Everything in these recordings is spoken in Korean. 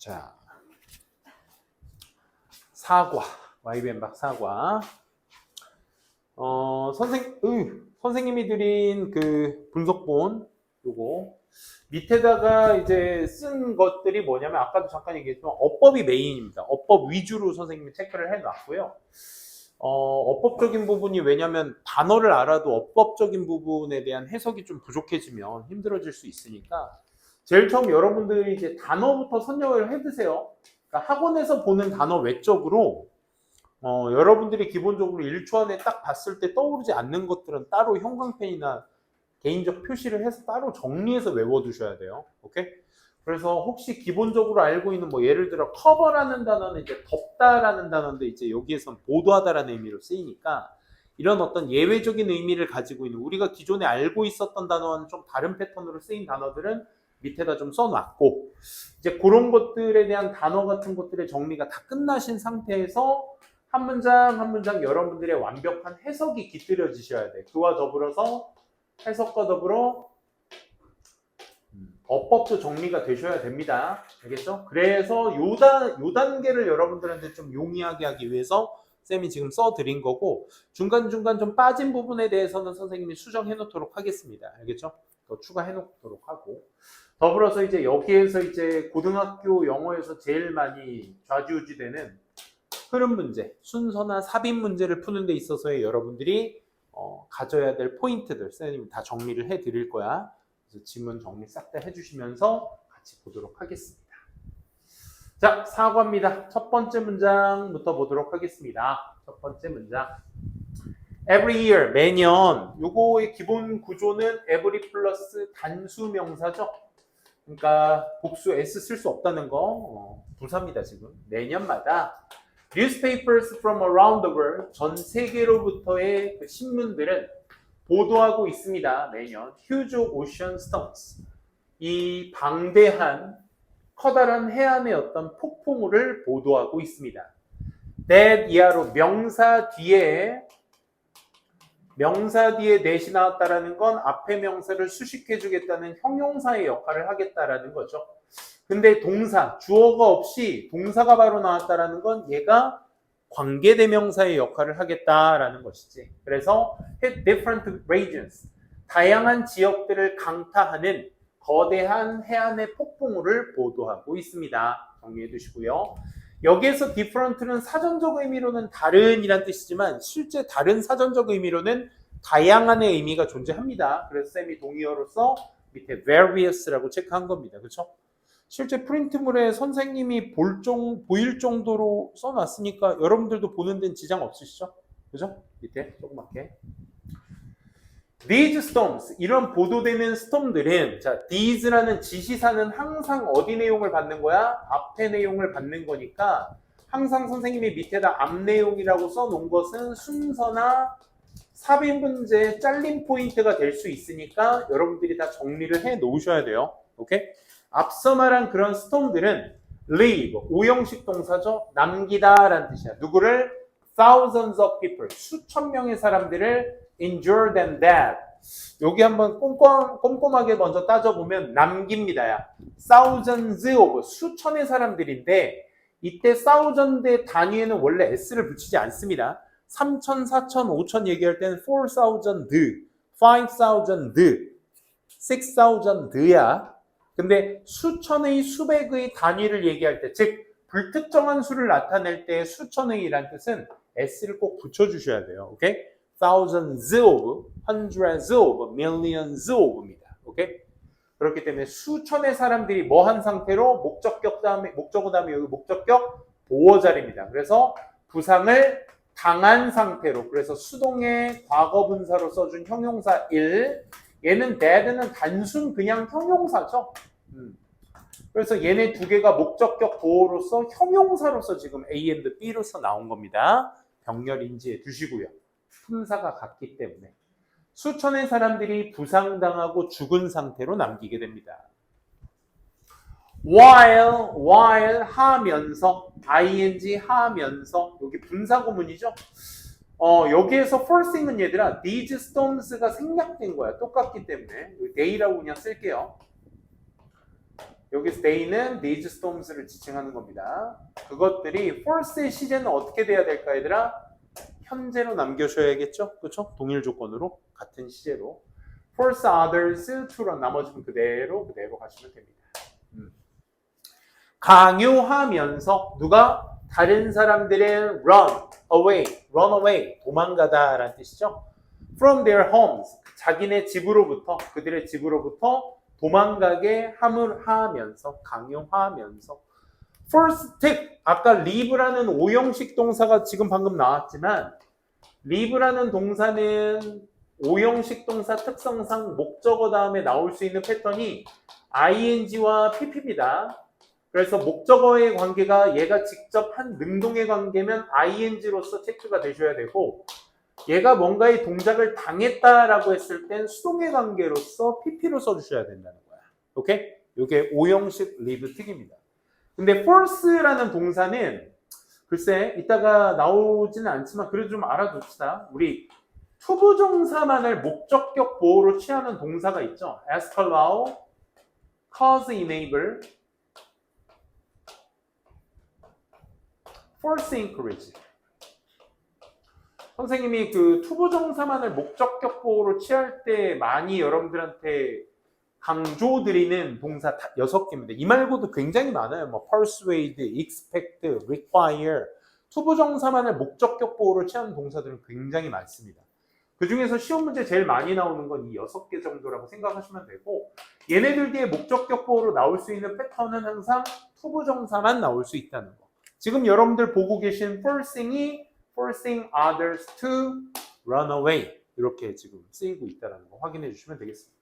자, 사과, YBM박 사과. 선생님이 드린 그 분석본 요거 밑에다가 이제 쓴 것들이 뭐냐면 아까도 잠깐 얘기했지만 어법이 메인입니다. 어법 위주로 선생님이 체크를 해놨고요. 어법적인 부분이 왜냐면 단어를 알아도 어법적인 부분에 대한 해석이 좀 부족해지면 힘들어질 수 있으니까 제일 처음 여러분들이 이제 단어부터 선정을 해두세요. 그러니까 학원에서 보는 단어 외적으로 여러분들이 기본적으로 1초 안에 딱 봤을 때 떠오르지 않는 것들은 따로 형광펜이나 개인적 표시를 해서 따로 정리해서 외워두셔야 돼요. 오케이? 그래서 혹시 기본적으로 알고 있는 뭐 예를 들어 커버라는 단어는 이제 덮다라는 단어인데 이제 여기에선 보도하다라는 의미로 쓰이니까 이런 어떤 예외적인 의미를 가지고 있는 우리가 기존에 알고 있었던 단어와는 좀 다른 패턴으로 쓰인 단어들은 밑에다 좀 써놨고 이제 그런 것들에 대한 단어 같은 것들의 정리가 다 끝나신 상태에서 한 문장 한 문장 여러분들의 완벽한 해석이 깃들여지셔야 돼. 그와 더불어서 해석과 더불어 어법도 정리가 되셔야 됩니다. 알겠죠? 그래서 요 단계를 여러분들한테 좀 용이하게 하기 위해서 쌤이 지금 써드린 거고 중간중간 좀 빠진 부분에 대해서는 선생님이 수정해 놓도록 하겠습니다. 알겠죠? 더 추가해 놓도록 하고 더불어서 이제 여기에서 이제 고등학교 영어에서 제일 많이 좌지우지되는 흐름 문제, 순서나 삽입 문제를 푸는 데 있어서의 여러분들이 가져야 될 포인트들 선생님이 다 정리를 해 드릴 거야. 그래서 지문 정리 싹 다 해주시면서 같이 보도록 하겠습니다. 자, 사과입니다. 첫 번째 문장부터 보도록 하겠습니다. 첫 번째 문장. Every year, 매년. 요거의 기본 구조는 every 플러스 단수 명사죠. 그러니까 복수 S 쓸 수 없다는 거 부사입니다. 지금. 매년마다 Newspapers from around the world, 전 세계로부터의 그 신문들은 보도하고 있습니다. 매년 Huge Ocean Storms, 이 방대한 커다란 해안의 어떤 폭풍우를 보도하고 있습니다. That 이하로 명사 뒤에 넷이 나왔다라는 건 앞에 명사를 수식해주겠다는 형용사의 역할을 하겠다라는 거죠. 근데 동사, 주어가 없이 동사가 바로 나왔다라는 건 얘가 관계대명사의 역할을 하겠다라는 것이지. 그래서 hit different regions, 다양한 지역들을 강타하는 거대한 해안의 폭풍우를 보도하고 있습니다. 정리해 두시고요. 여기에서 different는 사전적 의미로는 다른이란 뜻이지만 실제 다른 사전적 의미로는 다양한의 의미가 존재합니다. 그래서 쌤이 동의어로서 밑에 various라고 체크한 겁니다. 그렇죠? 실제 프린트물에 선생님이 보일 정도로 써놨으니까 여러분들도 보는 데는 지장 없으시죠? 그죠? 밑에 조그맣게. These storms, 이런 보도되는 스톰들은 자, these라는 지시사는 항상 어디 내용을 받는 거야? 앞에 내용을 받는 거니까 항상 선생님이 밑에다 앞 내용이라고 써놓은 것은 순서나 삽입 문제의 잘림 포인트가 될 수 있으니까 여러분들이 다 정리를 해 놓으셔야 돼요. 오케이? 앞서 말한 그런 스톰들은 leave, 오형식 동사죠. 남기다라는 뜻이야. 누구를? thousands of people, 수천 명의 사람들을 endure than that. 여기 한번 꼼꼼하게 먼저 따져보면 남깁니다. 야. thousands of, 수천의 사람들인데 이때 thousand의 단위에는 원래 s를 붙이지 않습니다. 3천, 4천, 5천 얘기할 때는 4,000, 5,000, 6,000야. 근데 수천의 수백의 단위를 얘기할 때, 즉 불특정한 수를 나타낼 때 수천의란 뜻은 s를 꼭 붙여주셔야 돼요. 오케이? thousands of, hundreds of, millions of입니다. 오케이? 그렇기 때문에 수천의 사람들이 뭐 한 상태로 목적어 다음에 여기 목적격 보어자리입니다. 그래서 부상을 당한 상태로, 그래서 수동의 과거분사로 써준 형용사 1, 얘는 that는 단순 그냥 형용사죠. 그래서 얘네 두 개가 목적격 보어로서 형용사로서 지금 A and B로서 나온 겁니다. 병렬 인지해 두시고요. 품사가 같기 때문에 수천의 사람들이 부상당하고 죽은 상태로 남기게 됩니다. while 하면서 ing 하면서 여기 분사구문이죠. 여기에서 first thing은 얘들아 these storms가 생략된 거야. 똑같기 때문에 day라고 그냥 쓸게요. 여기서 they는 these storms를 지칭하는 겁니다. 그것들이 force의 시제는 어떻게 돼야 될까 얘들아? 현재로 남겨줘야겠죠? 그렇죠? 동일 조건으로 같은 시제로 force others to run 나머지는 그대로 가시면 됩니다. 강요하면서 누가? 다른 사람들의 run away 도망가다 라는 뜻이죠. from their homes 자기네 집으로부터 그들의 집으로부터 도망가게 하면서 강요하면서 first take 아까 leave라는 오형식 동사가 지금 방금 나왔지만 leave라는 동사는 오형식 동사 특성상 목적어 다음에 나올 수 있는 패턴이 ing와 pp입니다. 그래서 목적어의 관계가 얘가 직접 한 능동의 관계면 ing로서 체크가 되셔야 되고 얘가 뭔가의 동작을 당했다라고 했을 땐 수동의 관계로서 pp로 써주셔야 된다는 거야. 오케이? 이게 오형식 live 특입니다. 근데 force라는 동사는 글쎄 이따가 나오지는 않지만 그래도 좀 알아둡시다. 우리 투부정사만을 목적격 보호로 취하는 동사가 있죠. ask, allow, cause, enable, force, encourage. 선생님이 그 투부정사만을 목적격 보호로 취할 때 많이 여러분들한테 강조드리는 동사 6개입니다. 이 말고도 굉장히 많아요. 뭐 persuade, expect, require. 투부정사만을 목적격 보호로 취하는 동사들은 굉장히 많습니다. 그 중에서 시험 문제 제일 많이 나오는 건 이 6개 정도라고 생각하시면 되고 얘네들 뒤에 목적격 보호로 나올 수 있는 패턴은 항상 투부정사만 나올 수 있다는 거. 지금 여러분들 보고 계신 forcing이 forcing others to run away 이렇게 지금 쓰이고 있다는 거 확인해 주시면 되겠습니다.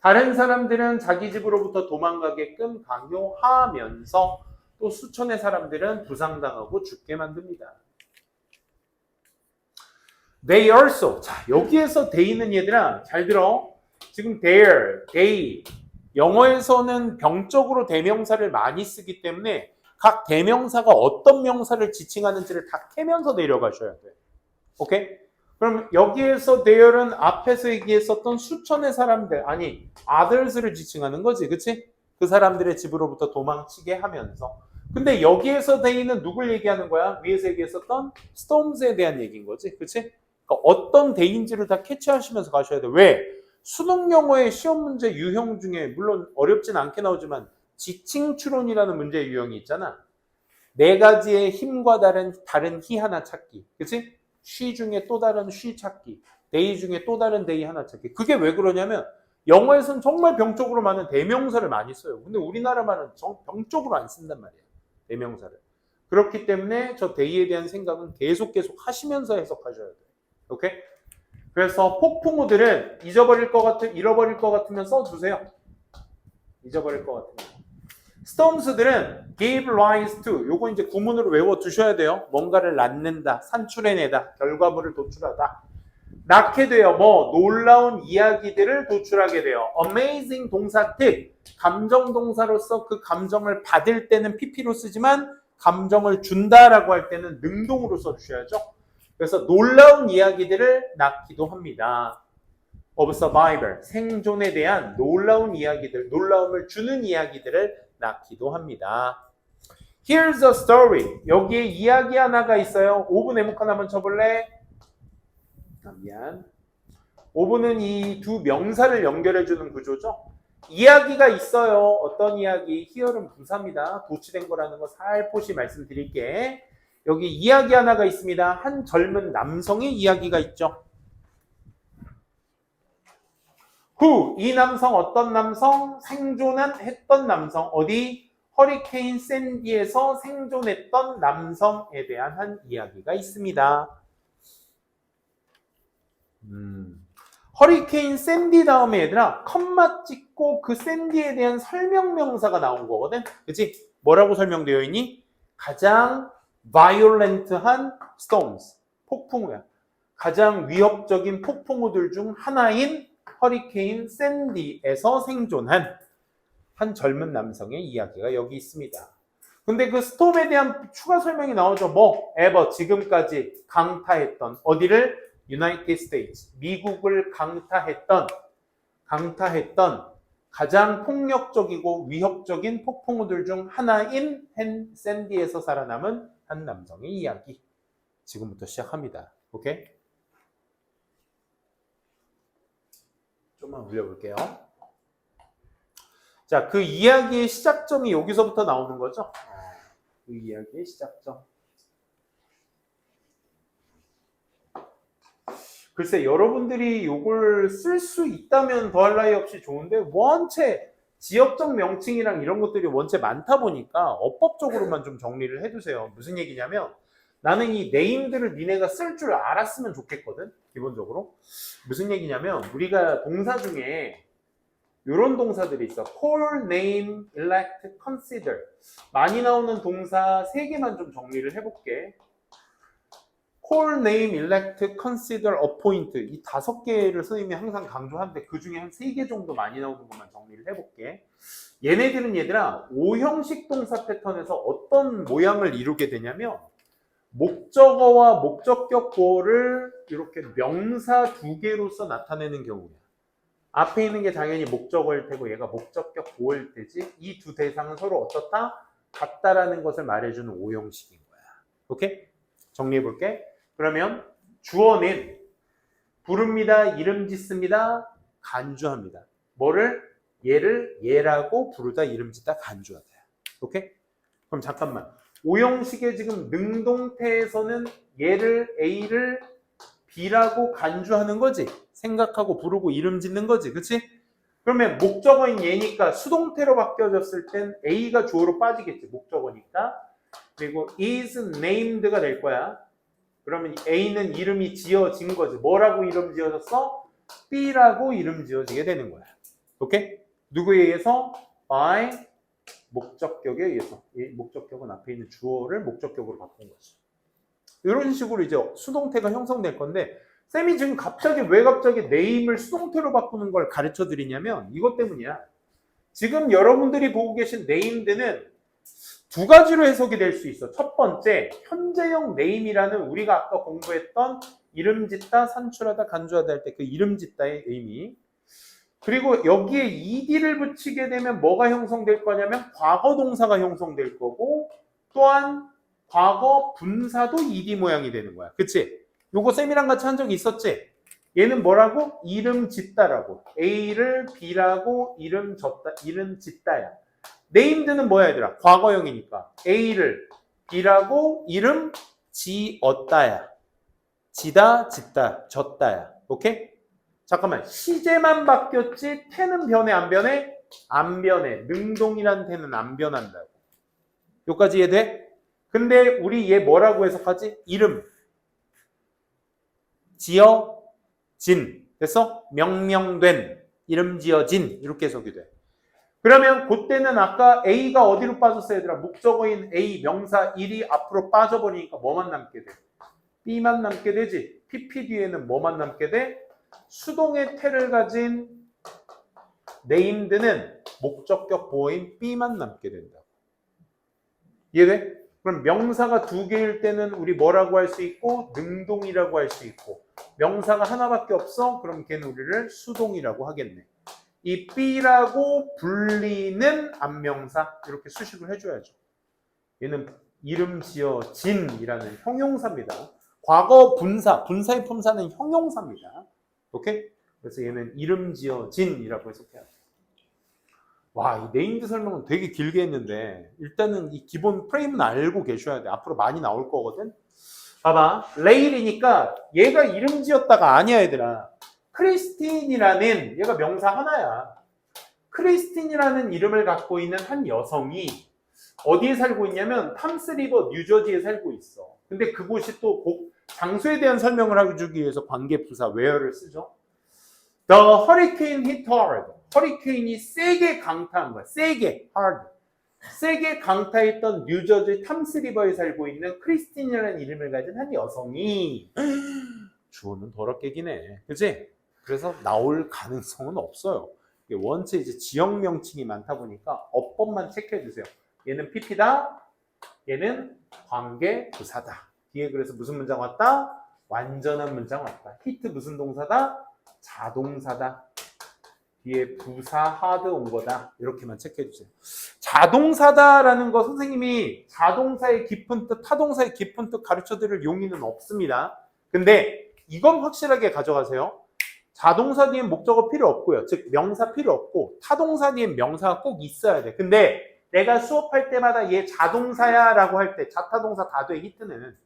다른 사람들은 자기 집으로부터 도망가게끔 강요하면서 또 수천의 사람들은 부상당하고 죽게 만듭니다. They also. 자, 여기에서 they는 얘들아 잘 들어. 지금 there, they. 영어에서는 병적으로 대명사를 많이 쓰기 때문에 각 대명사가 어떤 명사를 지칭하는지를 다 캐면서 내려가셔야 돼. 오케이? 그럼 여기에서 there는 앞에서 얘기했었던 수천의 사람들, 아니 others를 지칭하는 거지. 그치? 그 사람들의 집으로부터 도망치게 하면서. 근데 여기에서 they는 누굴 얘기하는 거야? 위에서 얘기했었던 storms에 대한 얘기인 거지. 그치? 그러니까 어떤 they인지를 다 캐치하시면서 가셔야 돼. 왜? 수능 영어의 시험 문제 유형 중에 물론 어렵진 않게 나오지만 지칭 추론이라는 문제 유형이 있잖아. 4가지의 힘과 다른 히 하나 찾기. 그치? she 중에 또 다른 she 찾기. they 중에 또 다른 they 하나 찾기. 그게 왜 그러냐면 영어에서는 정말 병적으로 많은 대명사를 많이 써요. 근데 우리나라만은 병적으로 안 쓴단 말이에요. 대명사를. 그렇기 때문에 저 they에 대한 생각은 계속 하시면서 해석하셔야 돼요. 오케이? 그래서 폭풍우들은 잃어버릴 것 같으면 써주세요. 잊어버릴 것 같으면. storms들은 give rise to 요거 이제 구문으로 외워두셔야 돼요. 뭔가를 낳는다, 산출해내다, 결과물을 도출하다. 낳게 돼요. 뭐 놀라운 이야기들을 도출하게 돼요. amazing 동사 특 감정 동사로서 그 감정을 받을 때는 pp로 쓰지만 감정을 준다라고 할 때는 능동으로 써주셔야죠. 그래서 놀라운 이야기들을 낳기도 합니다. of survival 생존에 대한 놀라운 이야기들, 놀라움을 주는 이야기들을 낳기도 합니다. Here's a story. 여기에 이야기 하나가 있어요. 5분 내목 하나만 쳐볼래? 미안. 5분은 이 두 명사를 연결해주는 구조죠. 이야기가 있어요. 어떤 이야기? here는 부사입니다. 도치된 거라는 거 살포시 말씀드릴게. 여기 이야기 하나가 있습니다. 한 젊은 남성의 이야기가 있죠. who 이 남성 어떤 남성? 생존했던 남성 어디? 허리케인 샌디에서 생존했던 남성에 대한 한 이야기가 있습니다. 허리케인 샌디 다음에 얘들아 컴마 찍고 그 샌디에 대한 설명명사가 나온 거거든. 그치? 뭐라고 설명되어 있니? 가장 violent한 storms 폭풍우야. 가장 위협적인 폭풍우들 중 하나인 허리케인 샌디에서 생존한 한 젊은 남성의 이야기가 여기 있습니다. 근데 그 스톰에 대한 추가 설명이 나오죠. 뭐 ever 지금까지 강타했던 어디를? United States 미국을 강타했던 가장 폭력적이고 위협적인 폭풍우들 중 하나인 샌디에서 살아남은 한 남성의 이야기. 지금부터 시작합니다. 오케이? 좀만 올려볼게요. 자, 그 이야기의 시작점이 여기서부터 나오는 거죠? 그 이야기의 시작점. 글쎄, 여러분들이 이걸 쓸 수 있다면 더할 나위 없이 좋은데, 원체 지역적 명칭이랑 이런 것들이 원체 많다 보니까 어법적으로만 좀 정리를 해두세요. 무슨 얘기냐면, 나는 이 네임들을 니네가 쓸 줄 알았으면 좋겠거든, 기본적으로. 무슨 얘기냐면, 우리가 동사 중에 이런 동사들이 있어. call, name, elect, consider. 많이 나오는 동사 3개만 좀 정리를 해볼게. call, name, elect, consider, appoint. 이 5개를 선생님이 항상 강조하는데 그 중에 한 3개 정도 많이 나오는 것만 정리를 해볼게. 얘네들은 얘들아 5형식 동사 패턴에서 어떤 모양을 이루게 되냐면 목적어와 목적격 보어를 이렇게 명사 2개로서 나타내는 경우야. 앞에 있는 게 당연히 목적어일 테고 얘가 목적격 보어일 테지. 이 두 대상은 서로 어떻다? 같다라는 것을 말해주는 5형식인 거야. 오케이? 정리해볼게. 그러면 주어는 부릅니다, 이름 짓습니다, 간주합니다. 뭐를? 얘를 얘라고 부르다, 이름 짓다, 간주하다. 오케이? 그럼 잠깐만. 5형식의 지금 능동태에서는 얘를 A를 B라고 간주하는 거지. 생각하고 부르고 이름 짓는 거지. 그치? 그러면 목적어인 얘니까 수동태로 바뀌어졌을 땐 A가 주어로 빠지겠지. 목적어니까. 그리고 is named가 될 거야. 그러면 A는 이름이 지어진 거지. 뭐라고 이름 지어졌어? B라고 이름 지어지게 되는 거야. 오케이? 누구에 의해서? by 목적격에 의해서. 이 목적격은 앞에 있는 주어를 목적격으로 바꾼 거지. 이런 식으로 이제 수동태가 형성될 건데 쌤이 지금 왜 갑자기 name을 수동태로 바꾸는 걸 가르쳐 드리냐면 이것 때문이야. 지금 여러분들이 보고 계신 named는 2가지로 해석이 될 수 있어. 첫 번째, 현재형 name이라는 우리가 아까 공부했던 이름 짓다, 산출하다, 간주하다 할 때 그 이름 짓다의 의미. 그리고 여기에 ed를 붙이게 되면 뭐가 형성될 거냐면 과거 동사가 형성될 거고 또한 과거 분사도 ed 모양이 되는 거야. 그치? 요거 쌤이랑 같이 한 적이 있었지? 얘는 뭐라고? 이름 짓다라고. A를 B라고 이름 짓다야. 네임드는 뭐야 얘들아? 과거형이니까 A를 B라고 이름 지었다야. 지다, 짓다, 졌다야. 오케이? 잠깐만. 시제만 바뀌었지 태는 변해 안 변해? 안 변해. 능동이란 태는 안 변한다고. 여기까지 이해돼? 근데 우리 얘 뭐라고 해석하지? 이름 지어진. 됐어? 명명된. 이름 지어진. 이렇게 해석이 돼. 그러면 그때는 아까 A가 어디로 빠졌어요 얘들아? 목적어인 A 명사 1이 앞으로 빠져버리니까 뭐만 남게 돼? B만 남게 되지. PP 뒤에는 뭐만 남게 돼? 수동의 태를 가진 네임드는 목적격 보어인 B만 남게 된다. 이해돼? 그럼 명사가 2개일 때는 우리 뭐라고 할 수 있고 능동이라고 할 수 있고 명사가 하나밖에 없어? 그럼 걔는 우리를 수동이라고 하겠네. 이 B라고 불리는 안명사 이렇게 수식을 해줘야죠. 얘는 이름 지어진이라는 형용사입니다. 과거 분사의 품사는 형용사입니다. 오케이? 그래서 얘는 이름 지어진이라고 해석해야 돼. 와, 이 네임드 설명은 되게 길게 했는데 일단은 이 기본 프레임은 알고 계셔야 돼. 앞으로 많이 나올 거거든. 봐봐. 레일이니까 얘가 이름 지었다가 아니야 얘들아. 크리스틴이라는 얘가 명사 하나야. 크리스틴이라는 이름을 갖고 있는 한 여성이 어디에 살고 있냐면 탐스리버 뉴저지에 살고 있어. 근데 그곳이 또 장소에 대한 설명을 해주기 위해서 관계 부사 where를 쓰죠. The hurricane hit hard. 허리케인이 세게 강타한 거야. 세게, hard. 세게 강타했던 뉴저지 탐스리버에 살고 있는 크리스틴이라는 이름을 가진 한 여성이 주어는 더럽게 기네. 그치? 그래서 나올 가능성은 없어요. 원체 이제 지역 명칭이 많다 보니까 어법만 체크해 주세요. 얘는 PP다. 얘는 관계 부사다. 뒤에 그래서 무슨 문장 왔다? 완전한 문장 왔다. 히트 무슨 동사다? 자동사다. 뒤에 부사 하드 온 거다. 이렇게만 체크해 주세요. 자동사다라는 거 선생님이 자동사의 깊은 뜻, 타동사의 깊은 뜻 가르쳐 드릴 용의는 없습니다. 근데 이건 확실하게 가져가세요. 자동사 뒤엔 목적어 필요 없고요. 즉 명사 필요 없고 타동사 뒤엔 명사가 꼭 있어야 돼. 근데 내가 수업할 때마다 얘 자동사야 라고 할 때 자타동사 다 돼 히트는.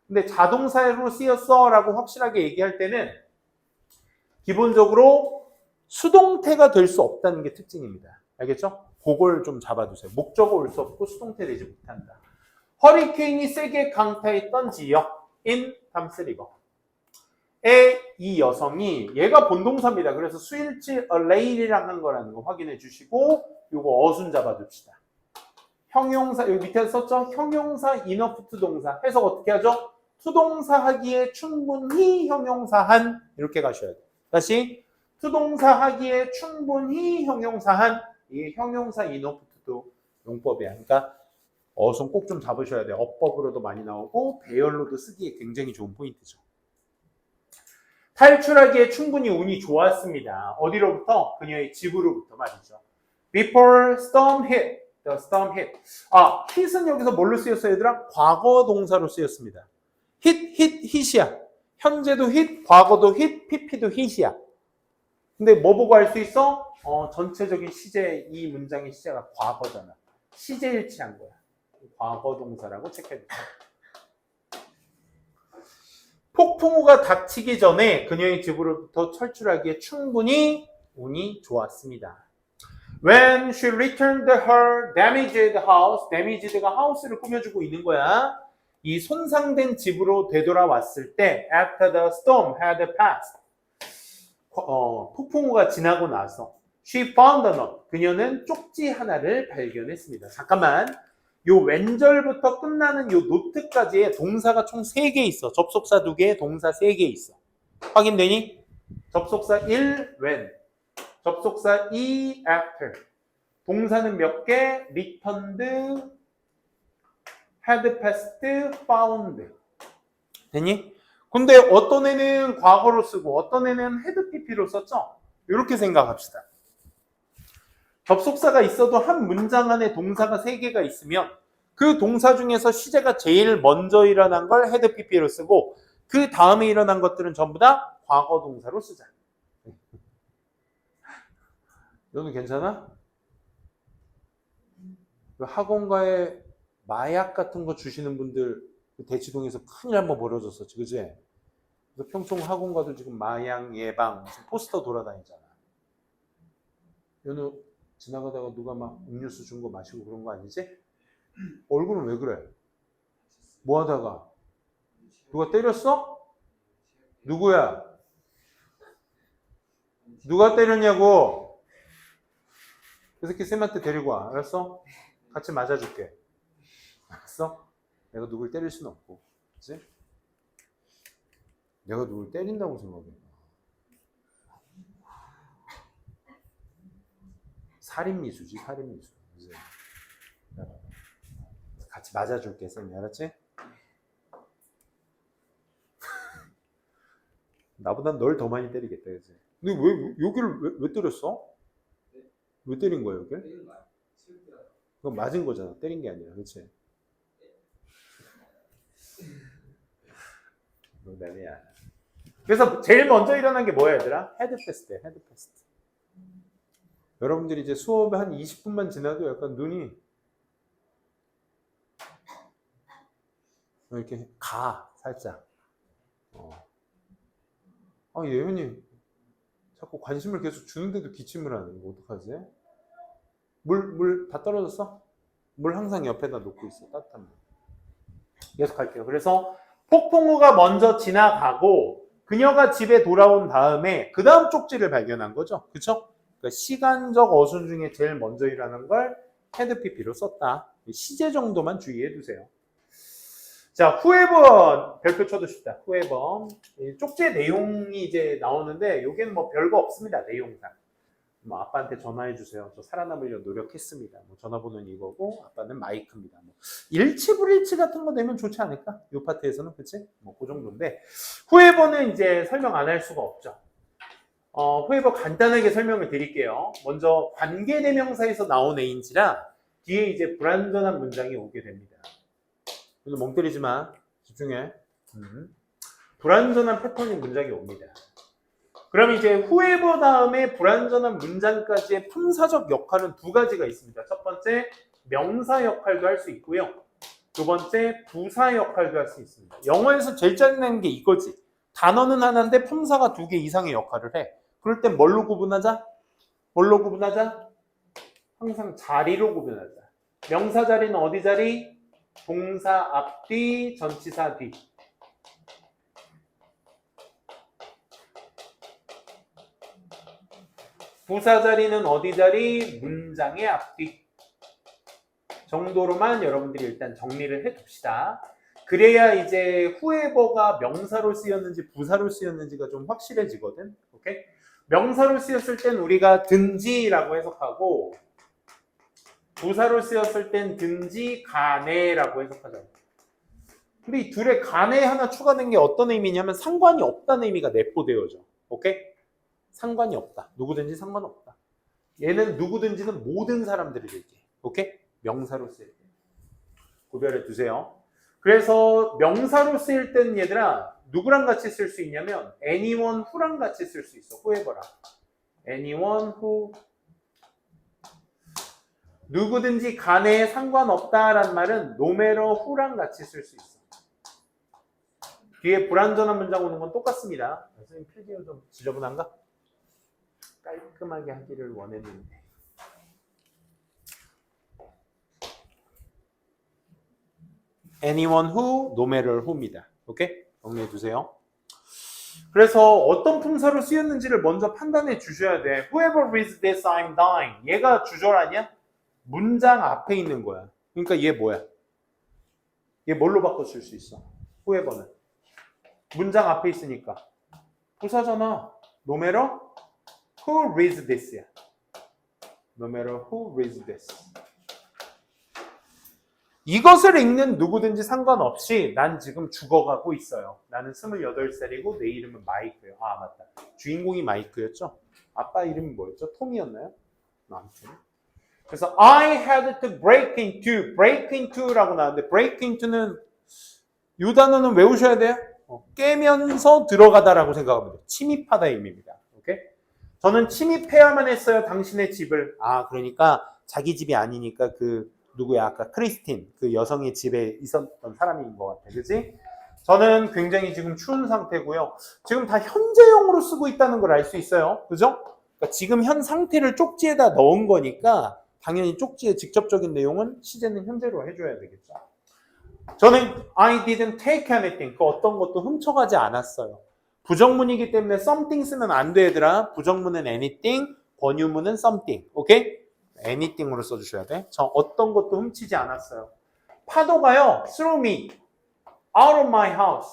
근데 자동사로 쓰였어 라고 확실하게 얘기할 때는 기본적으로 수동태가 될 수 없다는 게 특징입니다. 알겠죠? 그걸 좀 잡아두세요. 목적어 올 수 없고 수동태 되지 못한다. 허리케인이 세게 강타했던 지역인 탐스리버에 이 여성이 얘가 본동사입니다. 그래서 수일치 a lady라는 거라는 거 확인해 주시고 요거 어순 잡아둡시다. 형용사 여기 밑에 썼죠? 형용사 인어프트 동사 해석 어떻게 하죠? 투동사 하기에 충분히 형용사한 이렇게 가셔야 돼요. 다시 투동사 하기에 충분히 형용사한 이 형용사 인어프트도 용법이야. 그러니까 어순 꼭 좀 잡으셔야 돼요. 어법으로도 많이 나오고 배열로도 쓰기에 굉장히 좋은 포인트죠. 탈출하기에 충분히 운이 좋았습니다. 어디로부터? 그녀의 집으로부터 말이죠. Before storm hit. The storm hit. 아, hit은 여기서 뭘로 쓰였어요, 얘들아? 과거 동사로 쓰였습니다. hit이야. 현재도 hit, 과거도 hit, pp도 hit이야. 근데 뭐 보고 알 수 있어? 전체적인 시제, 이 문장의 시제가 과거잖아. 시제 일치한 거야. 과거 동사라고 체크해주세요. 폭풍우가 닥치기 전에 그녀의 집으로부터 탈출하기에 충분히 운이 좋았습니다. When she returned her damaged house, damaged가 house를 꾸며주고 있는 거야. 이 손상된 집으로 되돌아왔을 때 after the storm had passed. 폭풍우가 지나고 나서 she found a note. 그녀는 쪽지 하나를 발견했습니다. 잠깐만. 요 왼절부터 끝나는 요 노트까지의 동사가 총 3개 있어. 접속사 2개, 동사 3개 있어. 확인되니? 접속사 1, when. 접속사 2, after. 동사는 몇 개? returned, had passed, found. 되니? 근데 어떤 애는 과거로 쓰고 어떤 애는 had pp로 썼죠? 이렇게 생각합시다. 접속사가 있어도 한 문장 안에 동사가 3개가 있으면 그 동사 중에서 시제가 제일 먼저 일어난 걸 had pp로 쓰고 그 다음에 일어난 것들은 전부 다 과거 동사로 쓰자. 너는 괜찮아? 학원가에 마약 같은 거 주시는 분들 대치동에서 큰일 한번 벌어졌었지, 그지? 그래서 평촌 학원가도 지금 마약 예방 무슨 포스터 돌아다니잖아. 연우 지나가다가 누가 막 음료수 준 거 마시고 그런 거 아니지? 얼굴은 왜 그래? 뭐 하다가? 누가 때렸어? 누구야? 누가 때렸냐고? 그 새끼 쌤한테 데리고 와. 알았어? 같이 맞아줄게. 알았어? 내가 누굴 때릴 수는 없고. 그치? 내가 누굴 때린다고 생각해. 살인미수지, 살인미수. 그치? 같이 맞아줄게, 쌤이. 알았지? 나보단 널 더 많이 때리겠다, 그치? 근데 왜, 여기를 왜 때렸어? 왜 때린 거야, 여기를? 그건 맞은 거잖아. 때린 게 아니라, 그치? 농담이야. 그래서 제일 먼저 일어난 게 뭐야, 얘들아? 헤드패스트, 헤드패스트. 여러분들이 이제 수업에 한 20분만 지나도 약간 눈이 이렇게 가, 살짝. 예은이 자꾸 관심을 계속 주는데도 기침을 하는 거 어떡하지? 물 다 떨어졌어? 물 항상 옆에다 놓고 있어. 따뜻한 물. 계속 할게요. 그래서 폭풍우가 먼저 지나가고 그녀가 집에 돌아온 다음에 그 다음 쪽지를 발견한 거죠. 그쵸? 그러니까 시간적 어순 중에 제일 먼저 일어나는 걸 헤드 pp로 썼다. 시제 정도만 주의해 두세요. 자, 후에버 별표 쳐두십시다. 후에버. 쪽지의 내용이 이제 나오는데 요게는 뭐 별거 없습니다. 내용상. 뭐 아빠한테 전화해 주세요. 저 살아남으려 노력했습니다. 뭐 전화번호는 이거고 아빠는 마이크입니다. 뭐 일치 불일치 같은 거 되면 좋지 않을까? 요 파트에서는 그치? 뭐 그 정도인데 후에버는 이제 설명 안 할 수가 없죠. 후에버 간단하게 설명을 드릴게요. 먼저 관계대명사에서 나온 A인지라 뒤에 이제 불완전한 문장이 오게 됩니다. 그래서 멍 때리지 마. 집중해. 불완전한 패턴의 문장이 옵니다. 그럼 이제 후에버 다음에 불완전한 문장까지의 품사적 역할은 두 가지가 있습니다. 첫 번째, 명사 역할도 할 수 있고요. 두 번째, 부사 역할도 할 수 있습니다. 영어에서 제일 짜증나는 게 이거지. 단어는 하나인데 품사가 두 개 이상의 역할을 해. 그럴 땐 뭘로 구분하자? 뭘로 구분하자? 항상 자리로 구분하자. 명사 자리는 어디 자리? 동사 앞뒤, 전치사 뒤. 부사 자리는 어디 자리? 문장의 앞뒤. 정도로만 여러분들이 일단 정리를 해둡시다. 그래야 이제 후에버가 명사로 쓰였는지 부사로 쓰였는지가 좀 확실해지거든. 오케이? 명사로 쓰였을 땐 우리가 든지라고 해석하고 부사로 쓰였을 땐 든지 가네라고 해석하잖아. 근데 이 둘의 가네 하나 추가된 게 어떤 의미냐면 상관이 없다는 의미가 내포되어져. 오케이? 상관이 없다. 누구든지 상관없다. 얘는 누구든지는 모든 사람들을 얘기해. 오케이? 명사로 쓰일 때. 구별해 두세요. 그래서 명사로 쓰일 때는 얘들아 누구랑 같이 쓸 수 있냐면 anyone who랑 같이 쓸 수 있어. whoever랑. anyone who. 누구든지 간에 상관없다라는 말은 no matter who랑 같이 쓸 수 있어. 뒤에 불완전한 문장 오는 건 똑같습니다. 선생님 필기가 좀 지저분한가? 깔끔하게 하기를 원했는데. anyone who, no matter who입니다. 오케이? 정리해 두세요. 그래서 어떤 품사로 쓰였는지를 먼저 판단해 주셔야 돼. Whoever reads this, I'm dying. 얘가 주절 아니야? 문장 앞에 있는 거야. 그러니까 얘 뭐야? 얘 뭘로 바꿔 쓸 수 있어? whoever는. 문장 앞에 있으니까. 부사잖아. No matter who reads this야. No matter who reads this. 이것을 읽는 누구든지 상관없이 난 지금 죽어가고 있어요. 나는 28살이고 내 이름은 마이크예요. 아 맞다. 주인공이 마이크였죠? 아빠 이름이 뭐였죠? 톰이었나요? 아무튼. 그래서 I had to break into라고 나왔는데 break into는 이 단어는 외우셔야 돼요. 깨면서 들어가다라고 생각하면 돼요. 침입하다의 의미입니다. 오케이? 저는 침입해야만 했어요. 당신의 집을. 아 그러니까 자기 집이 아니니까 그 누구야? 아까 크리스틴 그 여성의 집에 있었던 사람인 것 같아. 그치? 저는 굉장히 지금 추운 상태고요. 지금 다 현재형으로 쓰고 있다는 걸 알 수 있어요. 그죠? 그러니까 지금 현 상태를 쪽지에다 넣은 거니까 당연히 쪽지의 직접적인 내용은 시제는 현재로 해줘야 되겠죠. 저는 I didn't take anything. 그 어떤 것도 훔쳐가지 않았어요. 부정문이기 때문에 something 쓰면 안 돼, 얘들아. 부정문은 anything, 권유문은 something. 오케이? anything으로 써주셔야 돼. 저 어떤 것도 훔치지 않았어요. 파도가요, threw me out of my house,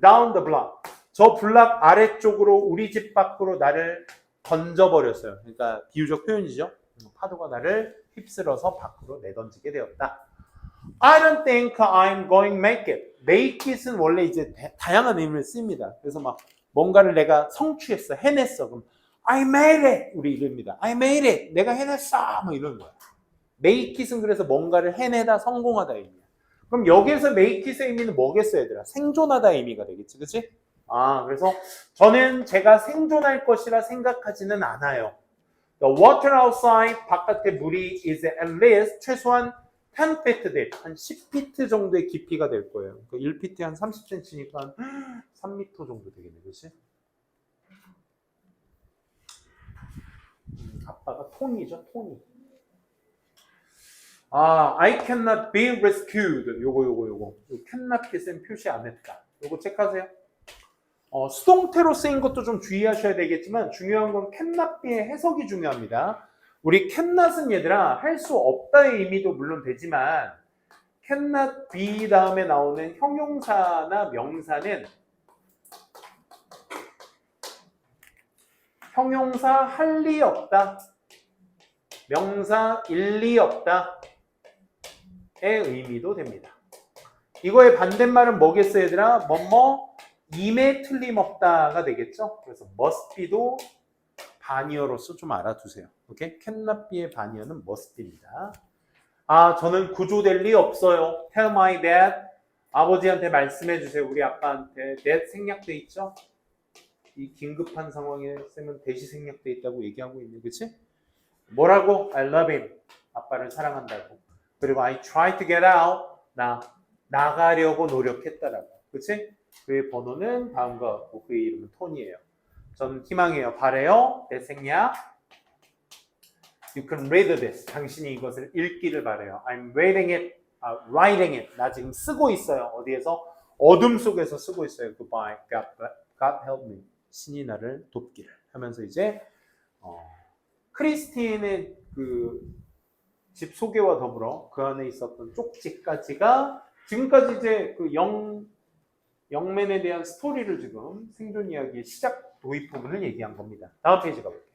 down the block. 저 블락 아래쪽으로 우리 집 밖으로 나를 던져버렸어요. 그러니까 비유적 표현이죠. 파도가 나를 휩쓸어서 밖으로 내던지게 되었다. I don't think I'm going to make it. make it은 원래 이제 다양한 의미를 씁니다. 그래서 막 뭔가를 내가 성취했어, 해냈어. 그럼 I made it. 우리 이릅니다. I made it. 내가 해냈어. 뭐 이런 거야. make it은 그래서 뭔가를 해내다, 성공하다 의미야. 그럼 여기에서 make it의 의미는 뭐겠어, 얘들아? 생존하다 의미가 되겠지, 그치? 아, 그래서 저는 제가 생존할 것이라 생각하지는 않아요. The water outside, 바깥의 물이 is at least 최소한 10 feet deep, 한 10피트 정도의 깊이가 될 거예요. 그 1피트에 한 30cm니까 3m 정도 되겠네, 그렇지? 아빠가 토니죠, 토니. 아, I cannot be rescued. 요거 cannot get은 표시 안 했다. 요거 체크하세요. 수동태로 쓰인 것도 좀 주의하셔야 되겠지만 중요한 건 cannot be의 해석이 중요합니다. 우리 cannot은 얘들아 할 수 없다의 의미도 물론 되지만 cannot be 다음에 나오는 형용사나 명사는 형용사 할 리 없다, 명사 일리 없다의 의미도 됩니다. 이거의 반대말은 뭐겠어요, 얘들아? 뭐뭐 임에 틀림없다가 되겠죠. 그래서 must be도 반이어로서 좀 알아두세요. 오케이? cannot be의 반이어는 must be입니다. 아, 저는 구조될 리 없어요. Tell my dad. 아버지한테 말씀해 주세요. 우리 아빠한테. dad 생략돼 있죠? 이 긴급한 상황에 쌤은 대시 생략돼 있다고 얘기하고 있네. 그치? 뭐라고? I love him. 아빠를 사랑한다고. 그리고 I try to get out. 나가려고 노력했다라고. 그치? 그의 번호는 다음과 같고 그의 이름은 톤이에요. 저는 희망해요. 바래요. 내 생략. You can read this. 당신이 이것을 읽기를 바래요. I'm reading it. Writing it. 나 지금 쓰고 있어요. 어디에서? 어둠 속에서 쓰고 있어요. Goodbye. God help me. 신이 나를 돕기를 하면서 이제 크리스틴의 그 집 소개와 더불어 그 안에 있었던 쪽지까지가 지금까지 이제 그 영맨에 대한 스토리를 지금 생존 이야기의 시작 도입 부분을 얘기한 겁니다. 다음 페이지 가볼게요.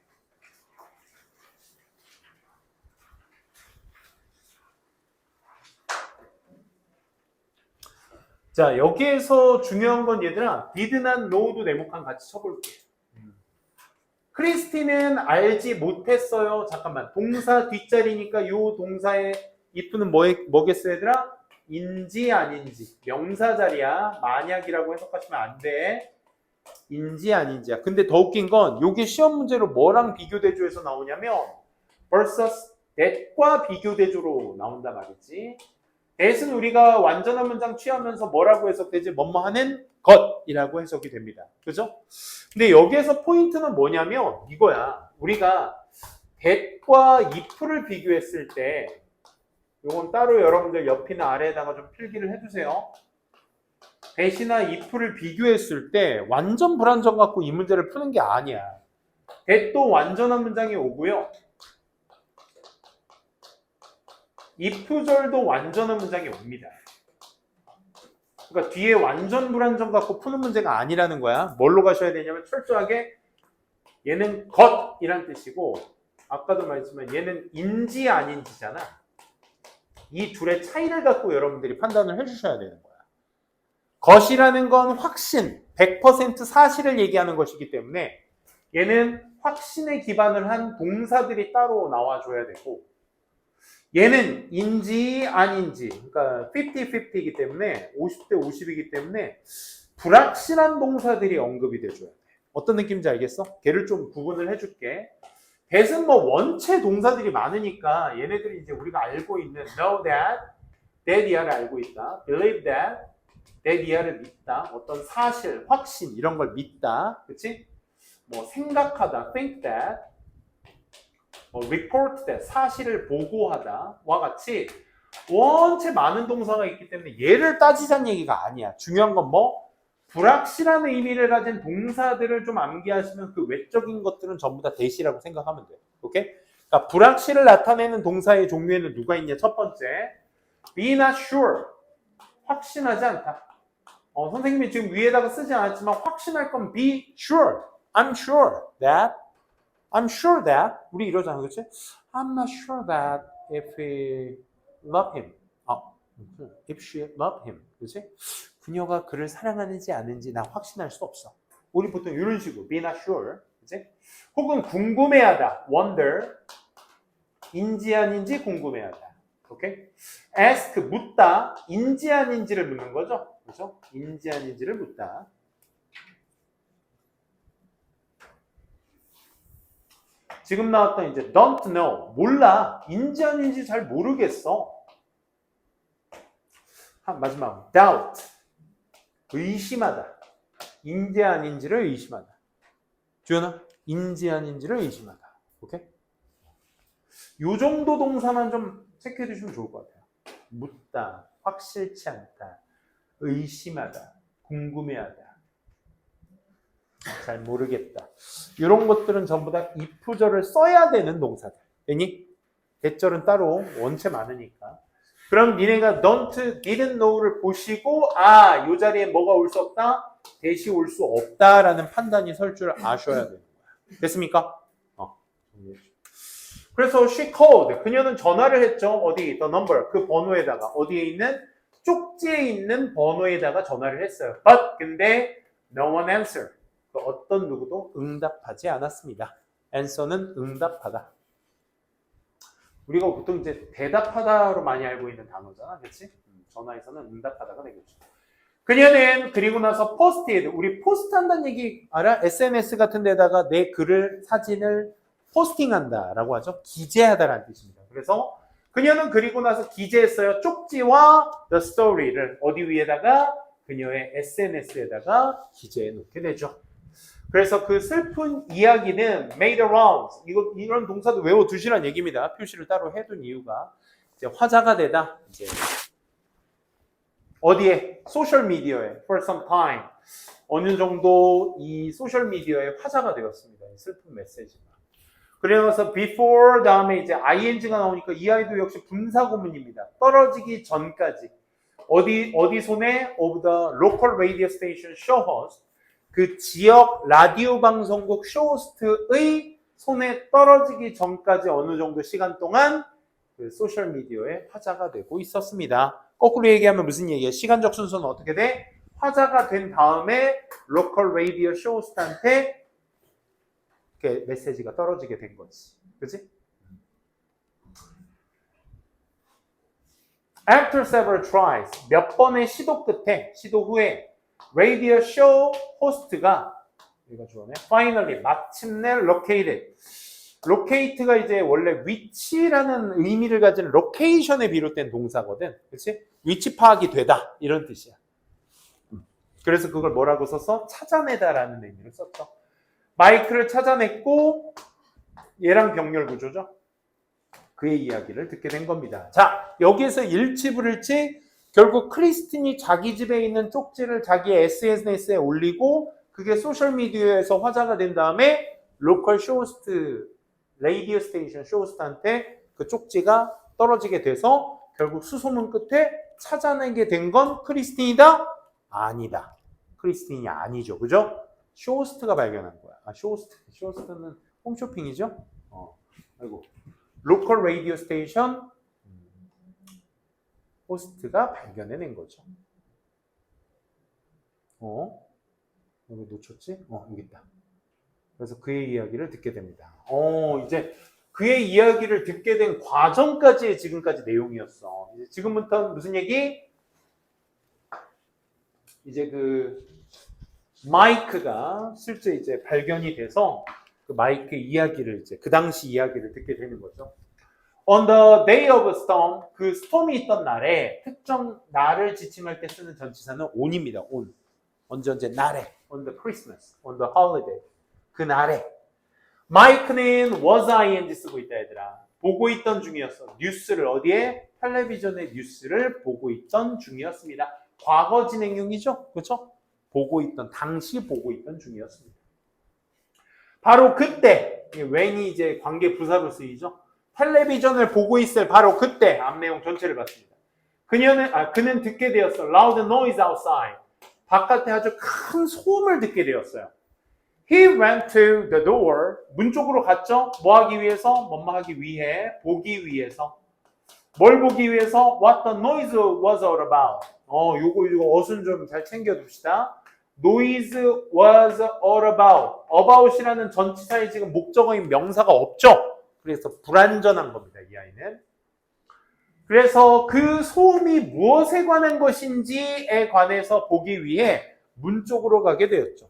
자, 여기에서 중요한 건 얘들아, did not know도 네모칸 같이 쳐볼게요. 크리스티는 알지 못했어요. 잠깐만, 동사 뒷자리니까 요 동사의 if는 뭐겠어 얘들아? 인지 아닌지. 명사 자리야. 만약이라고 해석하시면 안 돼. 인지 아닌지야. 근데 더 웃긴 건 요게 시험 문제로 뭐랑 비교대조에서 나오냐면 versus that과 비교대조로 나온단 말이지. that은 우리가 완전한 문장 취하면서 뭐라고 해석되지? 뭐뭐 하는 것이라고 해석이 됩니다. 그죠? 근데 여기에서 포인트는 뭐냐면 이거야. 우리가 that과 if를 비교했을 때 이건 따로 여러분들 옆이나 아래에다가 좀 필기를 해주세요. that이나 if를 비교했을 때 완전 불완전 갖고 이 문제를 푸는 게 아니야. that도 완전한 문장이 오고요. if절도 완전한 문장이 옵니다. 그러니까 뒤에 완전 불완전 갖고 푸는 문제가 아니라는 거야. 뭘로 가셔야 되냐면 철저하게 얘는 것이란 뜻이고 아까도 말했지만 얘는 인지 아닌지잖아. 이 둘의 차이를 갖고 여러분들이 판단을 해주셔야 되는 거야. 것이라는 건 확신, 100% 사실을 얘기하는 것이기 때문에 얘는 확신에 기반을 한 동사들이 따로 나와줘야 되고 얘는 인지 아닌지, 그러니까 50-50이기 때문에 50대 50이기 때문에 불확실한 동사들이 언급이 돼줘야 돼. 어떤 느낌인지 알겠어? 걔를 좀 구분을 해줄게. that은 뭐 원체 동사들이 많으니까 얘네들이 이제 우리가 알고 있는 know that, that 이하를 알고 있다. believe that, that 이하를 믿다. 어떤 사실, 확신 이런 걸 믿다. 그치? 뭐 생각하다, think that. report that, 사실을 보고하다 와 같이 원체 많은 동사가 있기 때문에 얘를 따지자는 얘기가 아니야. 중요한 건 뭐? 불확실한 의미를 가진 동사들을 좀 암기하시면 그 외적인 것들은 전부 다 that이라고 생각하면 돼요. 오케이? 그러니까 불확실을 나타내는 동사의 종류에는 누가 있냐? 첫 번째, be not sure, 확신하지 않다. 선생님이 지금 위에다가 쓰지 않았지만 확신할 건 be sure, I'm sure that, I'm sure that. 우리 이러잖아, 그렇지? I'm not sure that if we love him. if she love him. 그렇지? 그녀가 그를 사랑하는지 아는지 나 확신할 수 없어. 우리 보통 이런 식으로 be not sure. 그렇지? 혹은 궁금해하다. wonder. 인지 아닌지 궁금해하다. 오케이? ask 묻다. 인지 아닌지를 묻는 거죠. 그렇죠? 인지 아닌지를 묻다. 지금 나왔던 이제 don't know, 몰라, 인지 아닌지 잘 모르겠어. 마지막 doubt, 의심하다. 인지 아닌지를 의심하다. 주연아, 인지 아닌지를 의심하다. 오케이? 요 정도 동사만 좀 체크해 주시면 좋을 것 같아요. 묻다, 확실치 않다, 의심하다, 궁금해하다. 잘 모르겠다. 이런 것들은 전부 다 if절을 써야 되는 동사들. 왜니? 대절은 따로 원체 많으니까. 그럼 니네가 don't, didn't know를 보시고 이 자리에 뭐가 올 수 없다? that이 올 수 없다라는 판단이 설 줄 아셔야 되는 거야. 됐습니까? 그래서 she called. 그녀는 전화를 했죠. 어디? the number. 그 번호에다가. 어디에 있는? 쪽지에 있는 번호에다가 전화를 했어요. But 근데 no one answered. 어떤 누구도 응답하지 않았습니다. answer는 응답하다. 우리가 보통 이제 대답하다로 많이 알고 있는 단어잖아, 그렇지? 전화에서는 응답하다가 되겠죠. 그녀는 그리고 나서 포스트잇, 우리 포스트 한다는 얘기 알아? SNS 같은 데다가 내 글을, 사진을 포스팅한다라고 하죠. 기재하다라는 뜻입니다. 그래서 그녀는 그리고 나서 기재했어요. 쪽지와 the story를 어디 위에다가 그녀의 SNS에다가 기재해 놓게 되죠. 그래서 그 슬픈 이야기는 made around, 이런 동사도 외워두시란 얘기입니다. 표시를 따로 해둔 이유가 이제 화제가 되다. 이제 어디에? 소셜미디어에 for some time. 어느 정도 이 소셜미디어에 화제가 되었습니다. 이 슬픈 메시지가. 그래서 before 다음에 이제 ing가 나오니까 이 아이도 역시 분사구문입니다. 떨어지기 전까지. 어디 손에? of the local radio station show host. 그 지역 라디오 방송국 쇼호스트의 손에 떨어지기 전까지 어느 정도 시간 동안 그 소셜미디어에 화제가 되고 있었습니다. 거꾸로 얘기하면 무슨 얘기예요? 시간적 순서는 어떻게 돼? 화제가 된 다음에 로컬 라디오 쇼호스트한테 이렇게 메시지가 떨어지게 된 거지. 그치? After several tries, 몇 번의 시도 끝에, 시도 후에 라디오 쇼 호스트가 여기가 주어네. Finally, 마침내 located. locate가 이제 원래 위치라는 의미를 가진 location에 비롯된 동사거든. 그렇지? 위치 파악이 되다 이런 뜻이야. 그래서 그걸 뭐라고 썼어? 찾아내다라는 의미를 썼죠. 마이크를 찾아냈고 얘랑 병렬 구조죠. 그의 이야기를 듣게 된 겁니다. 자, 여기에서 일치불일치 결국 크리스틴이 자기 집에 있는 쪽지를 자기의 SNS에 올리고 그게 소셜미디어에서 화제가 된 다음에 로컬 쇼호스트, 라디오 스테이션 쇼호스트한테 그 쪽지가 떨어지게 돼서 결국 수소문 끝에 찾아내게 된 건 크리스틴이다? 아니다. 크리스틴이 아니죠. 그죠? 쇼호스트가 발견한 거야. 아, 쇼호스트는 홈쇼핑이죠? 아이고. 로컬 라디오 스테이션 호스트가 발견해낸 거죠. 여기 놓쳤지? 여기 있다. 그래서 그의 이야기를 듣게 됩니다. 이제 그의 이야기를 듣게 된 과정까지의 지금까지 내용이었어. 이제 지금부터 무슨 얘기? 이제 그 마이크가 실제 이제 발견이 돼서 그 마이크 이야기를 이제 그 당시 이야기를 듣게 되는 거죠. On the day of a storm, 그 스톰이 있던 날에 특정 날을 지칭할 때 쓰는 전치사는 on입니다. on. 언제 날에. On the Christmas, on the holiday. 그 날에. 마이크는 was ing 쓰고 있다 얘들아. 보고 있던 중이었어. 뉴스를 어디에? 텔레비전의 뉴스를 보고 있던 중이었습니다. 과거 진행형이죠. 그렇죠? 보고 있던, 당시 보고 있던 중이었습니다. 바로 그때, when이 이제 관계 부사로 쓰이죠. 텔레비전을 보고 있을 바로 그때 앞내용 전체를 봤습니다. 그는 듣게 되었어. Loud noise outside. 바깥에 아주 큰 소음을 듣게 되었어요. He went to the door. 문 쪽으로 갔죠. 뭐 하기 위해서? 뭐뭐 하기 위해. 보기 위해서. 뭘 보기 위해서? What the noise was all about. 이거 어순 좀 잘 챙겨둡시다. Noise was all about. about이라는 전치사에 지금 목적어인 명사가 없죠. 그래서 불완전한 겁니다. 이 아이는. 그래서 그 소음이 무엇에 관한 것인지에 관해서 보기 위해 문 쪽으로 가게 되었죠.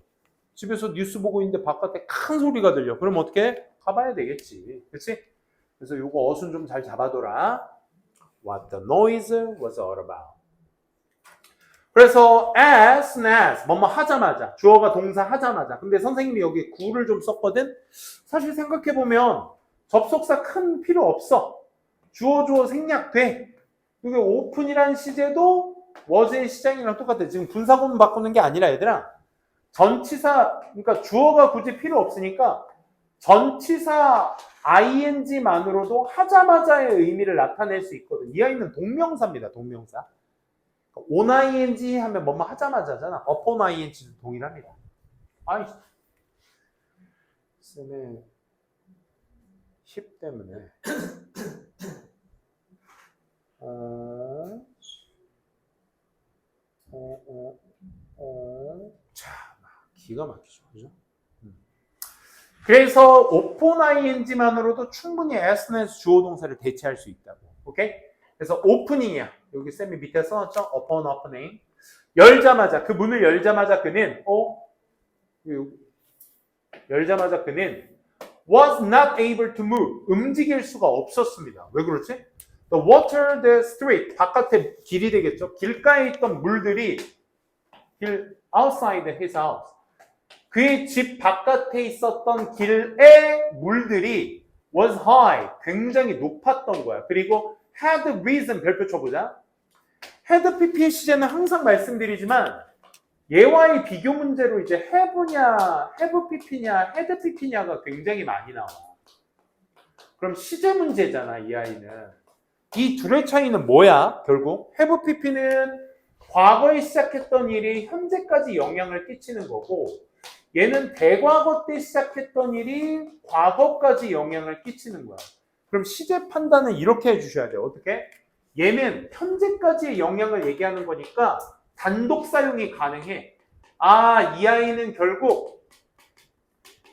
집에서 뉴스 보고 있는데 바깥에 큰 소리가 들려. 그럼 어떻게? 가봐야 되겠지. 그렇지? 그래서 이거 어순 좀 잘 잡아둬라. What the noise was all about. 그래서 as soon as 뭐뭐 하자마자 주어가 동사 하자마자. 근데 선생님이 여기 구를 좀 썼거든. 사실 생각해보면 접속사 큰 필요 없어. 주어 생략돼. 이게 오픈이란 시제도 was의 시장이랑 똑같아. 지금 분사구문 바꾸는 게 아니라 얘들아. 전치사, 그러니까 주어가 굳이 필요 없으니까 전치사 ing만으로도 하자마자의 의미를 나타낼 수 있거든. 이 아이는 동명사입니다. 동명사. on ing 하면 뭐뭐 하자마자잖아. upon ing도 동일합니다. 아이, 쌤의 10 때문에 자, 기가 막히죠. 그죠? 그래서 open ing만으로도 충분히 as soon as 주어 동사를 대체할 수 있다고. 오케이? 그래서 opening이야. 여기 쌤이 밑에 써놨죠? upon opening. 열자마자, 그 문을 열자마자 그는 열자마자 그는 was not able to move. 움직일 수가 없었습니다. 왜 그렇지? The water, the street. 바깥에 길이 되겠죠? 길가에 있던 물들이 outside his house. 그의 집 바깥에 있었던 길의 물들이 was high. 굉장히 높았던 거야. 그리고 had risen. 별표 쳐보자. had pp의 시제는 항상 말씀드리지만 얘와의 비교 문제로 이제 have냐, have pp냐, had pp냐가 굉장히 많이 나와. 그럼 시제 문제잖아, 이 아이는. 이 둘의 차이는 뭐야? 결국 have pp는 과거에 시작했던 일이 현재까지 영향을 끼치는 거고, 얘는 대과거 때 시작했던 일이 과거까지 영향을 끼치는 거야. 그럼 시제 판단은 이렇게 해주셔야 돼요. 어떻게? 얘는 현재까지의 영향을 얘기하는 거니까 단독 사용이 가능해. 아, 이 아이는 결국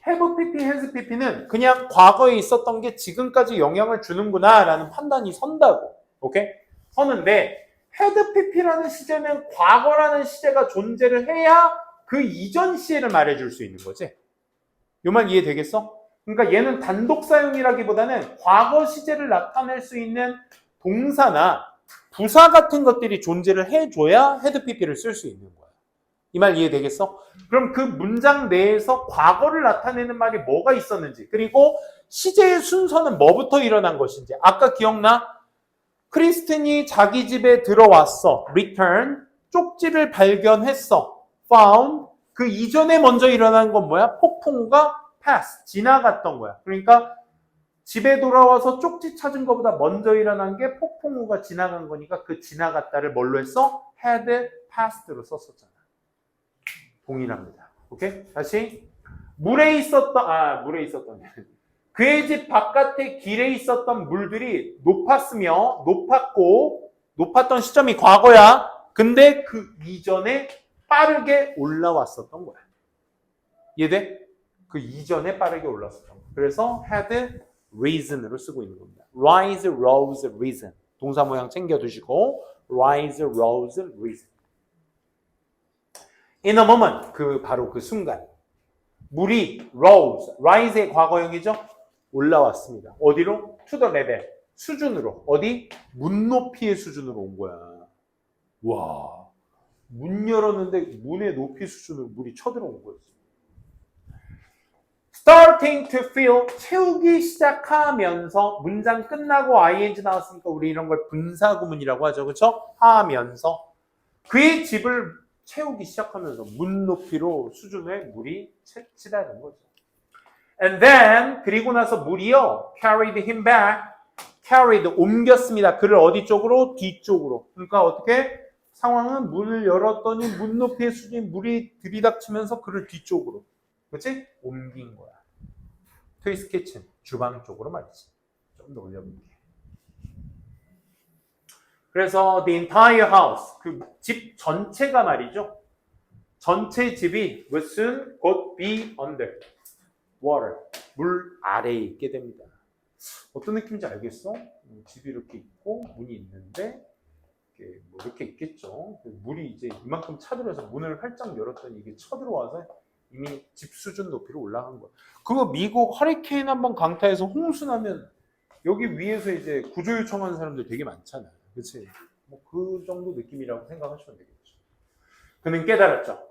have pp, has pp는 그냥 과거에 있었던 게 지금까지 영향을 주는구나 라는 판단이 선다고. 오케이? 서는데 had pp라는 시제는 과거라는 시제가 존재를 해야 그 이전 시제를 말해줄 수 있는 거지. 요 말 이해되겠어? 그러니까 얘는 단독 사용이라기보다는 과거 시제를 나타낼 수 있는 동사나 부사 같은 것들이 존재를 해줘야 had pp를 쓸 수 있는 거야. 이 말 이해되겠어? 그럼 그 문장 내에서 과거를 나타내는 말이 뭐가 있었는지, 그리고 시제의 순서는 뭐부터 일어난 것인지. 아까 기억나? 크리스틴이 자기 집에 들어왔어. return. 쪽지를 발견했어. found. 그 이전에 먼저 일어난 건 뭐야? 폭풍우가 pass. 지나갔던 거야. 그러니까 집에 돌아와서 쪽지 찾은 것보다 먼저 일어난 게 폭풍우가 지나간 거니까 그 지나갔다를 뭘로 했어? had passed로 썼었잖아. 동일합니다. 오케이? 다시. 물에 있었던 그의 집 바깥의 길에 있었던 물들이 높았던 시점이 과거야. 근데 그 이전에 빠르게 올라왔었던 거야. 이해돼? 그 이전에 빠르게 올라왔었던 거야. 그래서 had risen으로 쓰고 있는 겁니다. rise, rose, risen. 동사 모양 챙겨두시고 rise, rose, risen. In a moment. 바로 그 순간. 물이 rose, rise의 과거형이죠? 올라왔습니다. 어디로? to the level. 수준으로. 어디? 문 높이의 수준으로 온 거야. 와. 문 열었는데 문의 높이 수준으로 물이 쳐들어온 거였어. starting to fill. 채우기 시작하면서. 문장 끝나고 ing 나왔으니까 우리 이런 걸 분사구문이라고 하죠. 그렇죠? 하면서. 그의 집을 채우기 시작하면서 문 높이로 수준의 물이 치다는 거죠. And then 그리고 나서 물이요 carried him back. carried 옮겼습니다. 그를 어디 쪽으로? 뒤쪽으로. 그러니까 어떻게? 상황은 문을 열었더니 문 높이의 수준인 물이 들이닥치면서 그를 뒤쪽으로. 그렇지? 옮긴 거야. 트위스 키친 주방 쪽으로 말이지. 좀 더 올려볼게. 그래서 the entire house, 그 집 전체가 말이죠. 전체 집이 무슨 곧 be under water, 물 아래에 있게 됩니다. 어떤 느낌인지 알겠어? 집이 이렇게 있고 문이 있는데 이렇게 있겠죠. 물이 이제 이만큼 차들어서 문을 활짝 열었더니 이게 쳐들어와서 이미 집 수준 높이로 올라간 거야. 그거 미국 허리케인 한번 강타해서 홍수 나면 여기 위에서 이제 구조 요청하는 사람들 되게 많잖아요. 그렇지? 그 정도 느낌이라고 생각하시면 되겠죠. 그는 깨달았죠.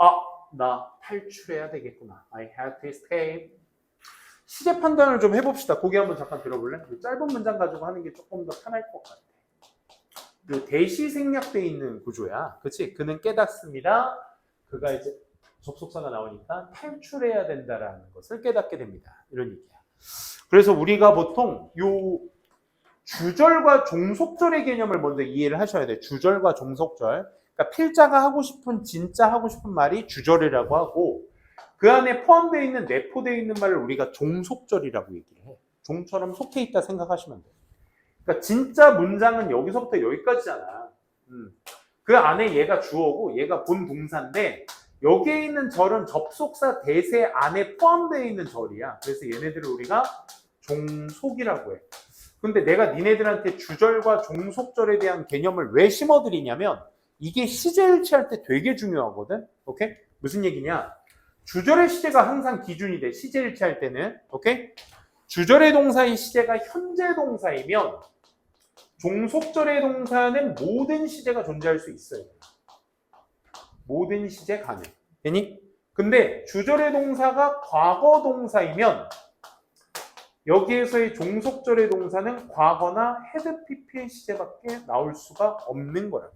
나 탈출해야 되겠구나. I have to escape. 시제 판단을 좀 해봅시다. 거기 한번 잠깐 들어볼래? 짧은 문장 가지고 하는 게 조금 더 편할 것 같아. 그 대시 생략되어 있는 구조야. 그렇지? 그는 깨닫습니다. 그가 이제 접속사가 나오니까 탈출해야 된다라는 것을 깨닫게 됩니다. 이런 얘기야. 그래서 우리가 보통 요 주절과 종속절의 개념을 먼저 이해를 하셔야 돼요. 주절과 종속절. 그러니까 필자가 하고 싶은 진짜 하고 싶은 말이 주절이라고 하고 그 안에 포함되어 있는 내포되어 있는 말을 우리가 종속절이라고 얘기를 해. 종처럼 속해 있다 생각하시면 돼요. 그러니까 진짜 문장은 여기서부터 여기까지잖아. 그 안에 얘가 주어고 얘가 본 동사인데 여기에 있는 절은 접속사 대세 안에 포함되어 있는 절이야. 그래서 얘네들을 우리가 종속이라고 해. 근데 내가 니네들한테 주절과 종속절에 대한 개념을 왜 심어드리냐면 이게 시제일치할 때 되게 중요하거든. 오케이? 무슨 얘기냐? 주절의 시제가 항상 기준이 돼. 시제일치할 때는. 오케이? 주절의 동사의 시제가 현재 동사이면 종속절의 동사는 모든 시제가 존재할 수 있어요. 모든 시제 가능. 되니? 근데 주절의 동사가 과거 동사이면 여기에서의 종속절의 동사는 과거나 헤드 PP의 시제밖에 나올 수가 없는 거야.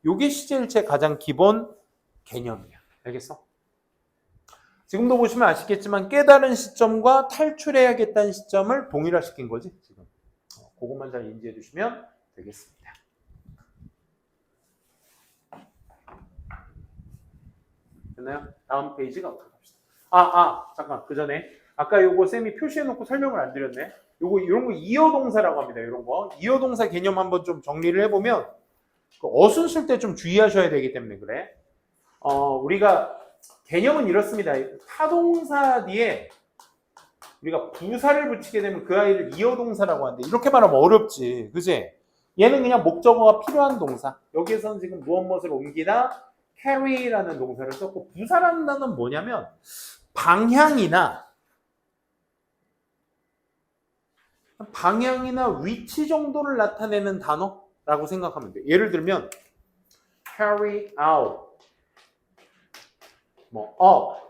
이게 시제일체의 가장 기본 개념이야. 알겠어? 지금도 보시면 아시겠지만 깨달은 시점과 탈출해야겠다는 시점을 동일화시킨 거지. 지금 그것만 잘 인지해 주시면 되겠습니다. 됐나요? 다음 페이지 가보도록 합시다. 잠깐 그 전에 아까 요거 쌤이 표시해놓고 설명을 안 드렸네. 요거 이런 거 이어동사라고 합니다. 이런 거 이어동사 개념 한번 좀 정리를 해보면 어순 쓸 때 좀 주의하셔야 되기 때문에 그래. 우리가 개념은 이렇습니다. 타동사 뒤에 우리가 부사를 붙이게 되면 그 아이를 이어동사라고 하는데 이렇게 말하면 어렵지, 그지? 얘는 그냥 목적어가 필요한 동사. 여기에서는 지금 무엇을 옮기다 carry라는 동사를 썼고 부사라는 단어는 뭐냐면 방향이나 위치 정도를 나타내는 단어라고 생각하면 돼. 예를 들면 carry out, up,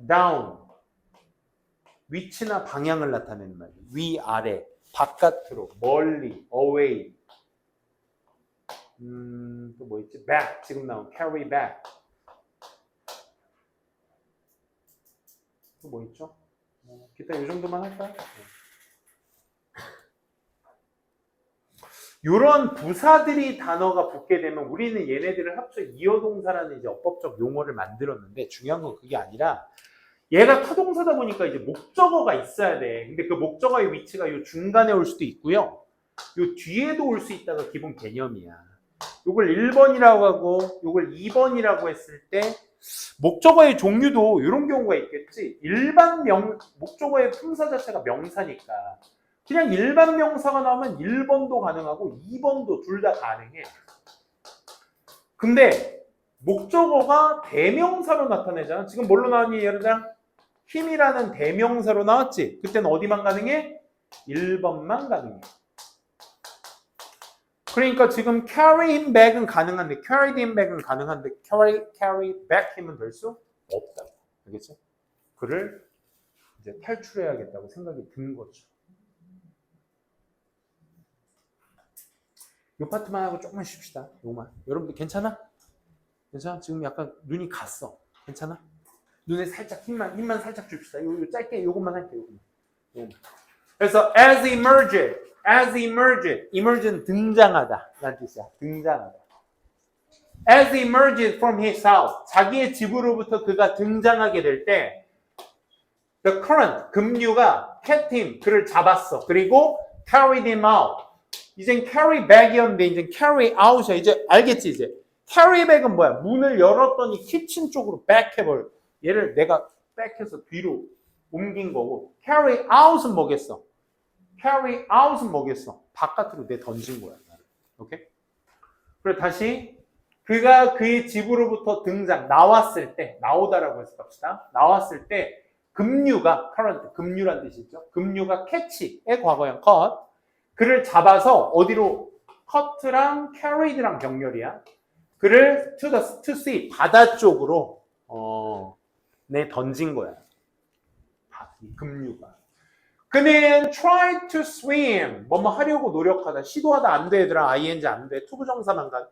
down, 위치나 방향을 나타내는 말이에요. 위, 아래, 바깥으로, 멀리, away. 또 뭐 있지? back, 지금 나온 carry back. 또 뭐 있죠? 기타 이 정도만 할까요? 이런 부사들이 단어가 붙게 되면 우리는 얘네들을 합쳐 이어동사라는 이제 어법적 용어를 만들었는데 중요한 건 그게 아니라 얘가 타동사다 보니까 이제 목적어가 있어야 돼. 근데 그 목적어의 위치가 요 중간에 올 수도 있고요. 요 뒤에도 올 수 있다가 기본 개념이야. 요걸 1번이라고 하고 요걸 2번이라고 했을 때 목적어의 종류도 이런 경우가 있겠지. 일반 목적어의 품사 자체가 명사니까 그냥 일반 명사가 나오면 1번도 가능하고 2번도 둘 다 가능해. 근데 목적어가 대명사로 나타내잖아. 지금 뭘로 나왔니? 예를 들어 힘이라는 대명사로 나왔지. 그때는 어디만 가능해? 1번만 가능해. 그러니까 지금 carry him back은 가능한데 carry him back은 가능한데 carry back him은 될 수 없다. 알겠지? 그를 이제 탈출해야겠다고 생각이 든 거죠. 요 파트만 하고 조금만 쉽시다. 요만. 여러분들 괜찮아? 괜찮아? 지금 약간 눈이 갔어. 괜찮아? 눈에 살짝 힘만 살짝 줍시다. 요 짧게 요것만 할게요. 요것만. 그래서 as emerged, emerge는 등장하다 라는 뜻이야. 등장하다. as emerged from his house, 자기의 집으로부터 그가 등장하게 될 때 the current, 급류가 kept him, 그를 잡았어. 그리고 carried him out. 이젠 carry back이었는데 이제 carry out이야. 이제 알겠지 이제. carry back은 뭐야? 문을 열었더니 키친 쪽으로 back 해버려. 얘를 내가 back해서 뒤로 옮긴 거고 carry out은 뭐겠어? carry out은 뭐겠어? 바깥으로 내 던진 거야. 오케이? 그리고 다시 그가 그의 집으로부터 나왔을 때, 나오다라고 해서 갑시다. 나왔을 때 급류가 current, 급류란 뜻이죠. 급류가 catch의 과거형 cut. 그를 잡아서 어디로 cut랑 carried랑 병렬이야. 그를 to sea, 바다 쪽으로 내 던진 거야. 이 급류가. 그는 try to swim, 뭐뭐 하려고 노력하다, 시도하다 안 돼, 얘들아. ing 안 돼. 투부정사만 가.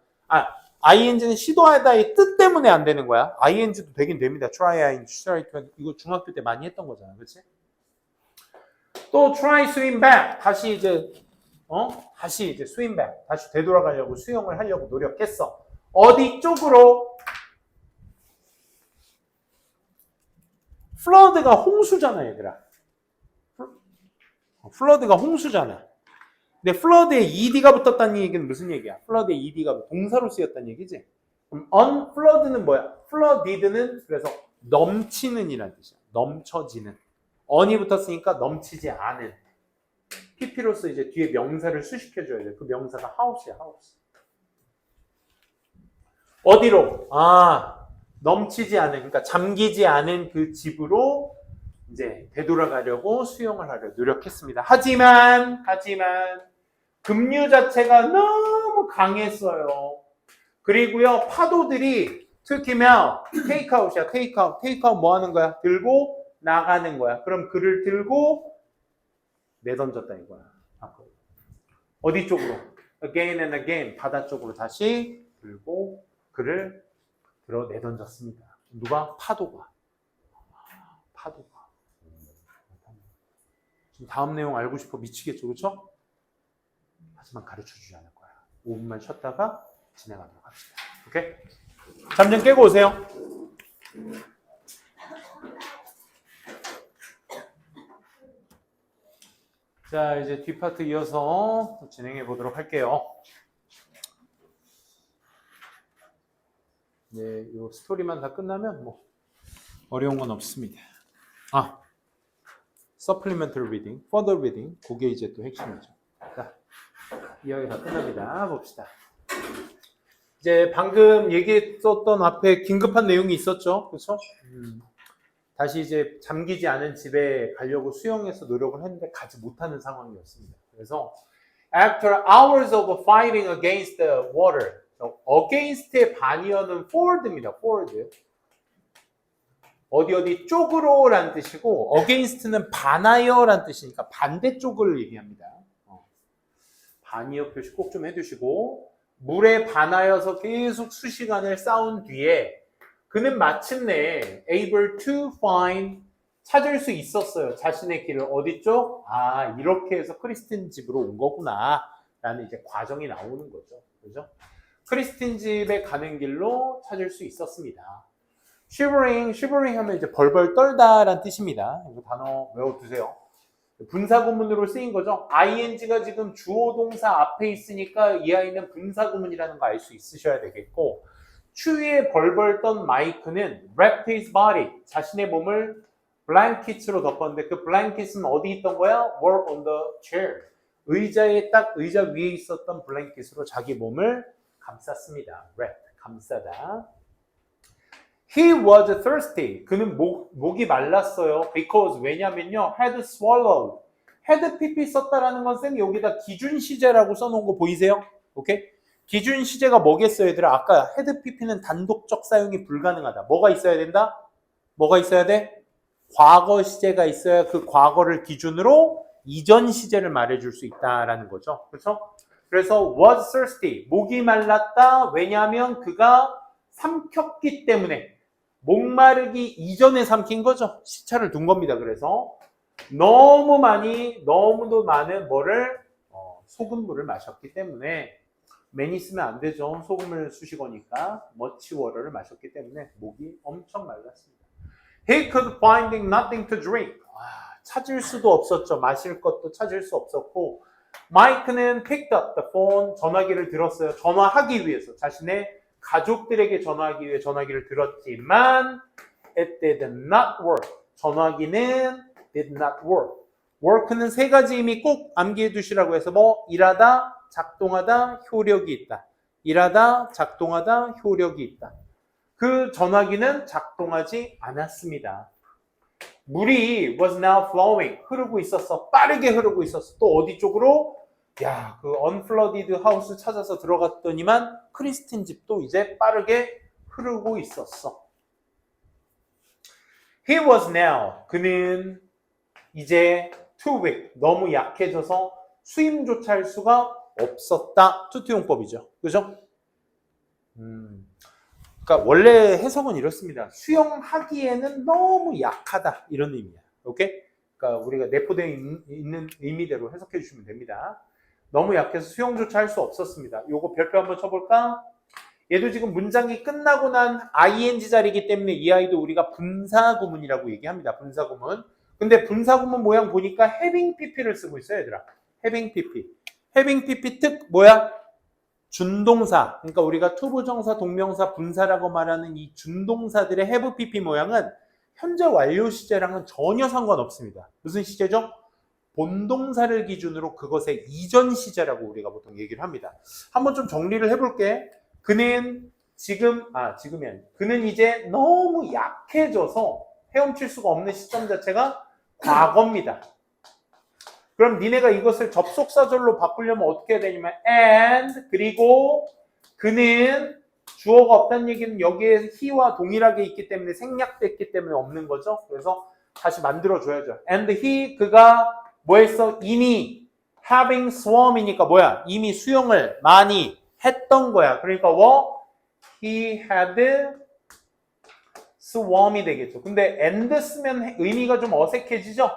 ing는 시도하다의 뜻 때문에 안 되는 거야. ing도 되긴 됩니다. try, try to, 이거 중학교 때 많이 했던 거잖아, 그렇지? 또 try swim back, 다시 이제 swim back, 다시 되돌아가려고 수영을 하려고 노력했어. 어디 쪽으로? flood가 홍수잖아, 얘들아. flood가 홍수잖아. 근데 flood에 ed가 붙었다는 얘기는 무슨 얘기야? flood에 ed가 동사로 쓰였다는 얘기지. 그럼 unflood는 뭐야? flooded는 그래서 넘치는 이란 뜻이야. 넘쳐지는. on이 붙었으니까 넘치지 않은. pp로서 이제 뒤에 명사를 수식해줘야 돼. 그 명사가 house야, house. 어디로? 넘치지 않은, 그러니까 잠기지 않은 그 집으로 이제 되돌아가려고 수영을 하려 노력했습니다. 하지만 급류 자체가 너무 강했어요. 그리고요, 파도들이 특히면 테이크아웃이야, 테이크아웃. 테이크아웃 뭐 하는 거야? 들고 나가는 거야. 그럼 그를 들고 내던졌다 이거야. 어디 쪽으로? Again and again. 바다 쪽으로 다시 들고 그를 들어 내던졌습니다. 누가? 파도가. 지금 다음 내용 알고 싶어 미치겠죠, 그렇죠? 하지만 가르쳐주지 않을 거야. 5분만 쉬었다가 진행하도록 합시다. 오케이? 잠 좀 깨고 오세요. 자, 이제 뒷파트 이어서 진행해 보도록 할게요. 네, 이 스토리만 다 끝나면 뭐 어려운 건 없습니다. supplementary reading, further reading, 그게 이제 또 핵심이죠. 자, 이야기 다 끝납니다. 봅시다. 이제 방금 얘기했었던 앞에 긴급한 내용이 있었죠, 그렇죠? 다시 이제 잠기지 않은 집에 가려고 수영해서 노력을 했는데 가지 못하는 상황이었습니다. 그래서 after hours of fighting against the water, against의 반이어는 forward입니다. forward. 어디 쪽으로란 뜻이고 against는 반하여란 뜻이니까 반대쪽을 얘기합니다. 반이어 표시 꼭 좀 해두시고 물에 반하여서 계속 수시간을 싸운 뒤에 그는 마침내 able to find 찾을 수 있었어요. 자신의 길을 어디 쪽? 이렇게 해서 크리스틴 집으로 온 거구나 라는 이제 과정이 나오는 거죠. 그죠? 크리스틴 집에 가는 길로 찾을 수 있었습니다. shivering 하면 이제 벌벌 떨다라는 뜻입니다. 이거 단어 외워두세요. 분사구문으로 쓰인 거죠. ing가 지금 주어 동사 앞에 있으니까 이 아이는 분사구문이라는 거 알 수 있으셔야 되겠고, 추위에 벌벌 떤 마이크는 wrapped his body, 자신의 몸을 blankets로 덮었는데 그 blankets은 어디 있던 거야? were on the chair. 의자에 딱 의자 위에 있었던 블랭킷으로 자기 몸을 감쌌습니다. wrap, 감싸다. He was thirsty. 그는 목이 말랐어요. Because 왜냐면요, had swallowed. had pp 썼다라는 건 쌤 여기다 기준 시제라고 써놓은 거 보이세요? 오케이? 기준 시제가 뭐겠어요, 얘들아? 아까 had pp는 단독적 사용이 불가능하다. 뭐가 있어야 된다? 뭐가 있어야 돼? 과거 시제가 있어야 그 과거를 기준으로 이전 시제를 말해줄 수 있다라는 거죠. 그렇죠? 그래서 was thirsty. 목이 말랐다. 왜냐하면 그가 삼켰기 때문에. 목마르기 이전에 삼킨 거죠. 시차를 둔 겁니다. 그래서 너무도 많은 소금물을 마셨기 때문에 many 쓰면 안 되죠. 소금을 수식어니까 much water를 마셨기 때문에 목이 엄청 말랐습니다. He could find nothing to drink. 찾을 수도 없었죠. 마실 것도 찾을 수 없었고, 마이크는 picked up the phone, 전화기를 들었어요. 전화하기 위해서, 자신의 가족들에게 전화하기 위해 전화기를 들었지만 it did not work. 전화기는 did not work. work는 세 가지 의미 꼭 암기해 두시라고 해서 일하다, 작동하다, 효력이 있다. 일하다, 작동하다, 효력이 있다. 그 전화기는 작동하지 않았습니다. 물이 was now flowing. 흐르고 있었어. 빠르게 흐르고 있었어. 또 어디 쪽으로? 그 unflooded 하우스 찾아서 들어갔더니만 크리스틴 집도 이제 빠르게 흐르고 있었어. He was now. 그는 이제 too weak. 너무 약해져서 수임조차 할 수가 없었다. 투투용법이죠. 그죠? 그러니까 원래 해석은 이렇습니다. 수영하기에는 너무 약하다. 이런 의미야. 오케이? 그러니까 우리가 내포되어 있는 의미대로 해석해 주시면 됩니다. 너무 약해서 수영조차 할 수 없었습니다. 요거 별표 한번 쳐볼까? 얘도 지금 문장이 끝나고 난 ing 자리이기 때문에 이 아이도 우리가 분사구문이라고 얘기합니다. 분사구문. 근데 분사구문 모양 보니까 having pp를 쓰고 있어요, 얘들아. having pp. having pp 특 뭐야? 준동사, 그러니까 우리가 투부정사, 동명사, 분사라고 말하는 이 준동사들의 have pp 모양은 현재 완료 시제랑은 전혀 상관없습니다. 무슨 시제죠? 본동사를 기준으로 그것의 이전 시제라고 우리가 보통 얘기를 합니다. 한번 좀 정리를 해볼게. 그는 그는 이제 너무 약해져서 헤엄칠 수가 없는 시점 자체가 과거입니다. 그럼 니네가 이것을 접속사절로 바꾸려면 어떻게 해야 되냐면 and 그리고 그는 주어가 없다는 얘기는 여기에 he와 동일하게 있기 때문에 생략됐기 때문에 없는 거죠. 그래서 다시 만들어줘야죠. and he 그가 뭐 했어? 이미 having swam이니까 뭐야? 이미 수영을 많이 했던 거야. 그러니까 he had swam이 되겠죠. 근데 and 쓰면 의미가 좀 어색해지죠?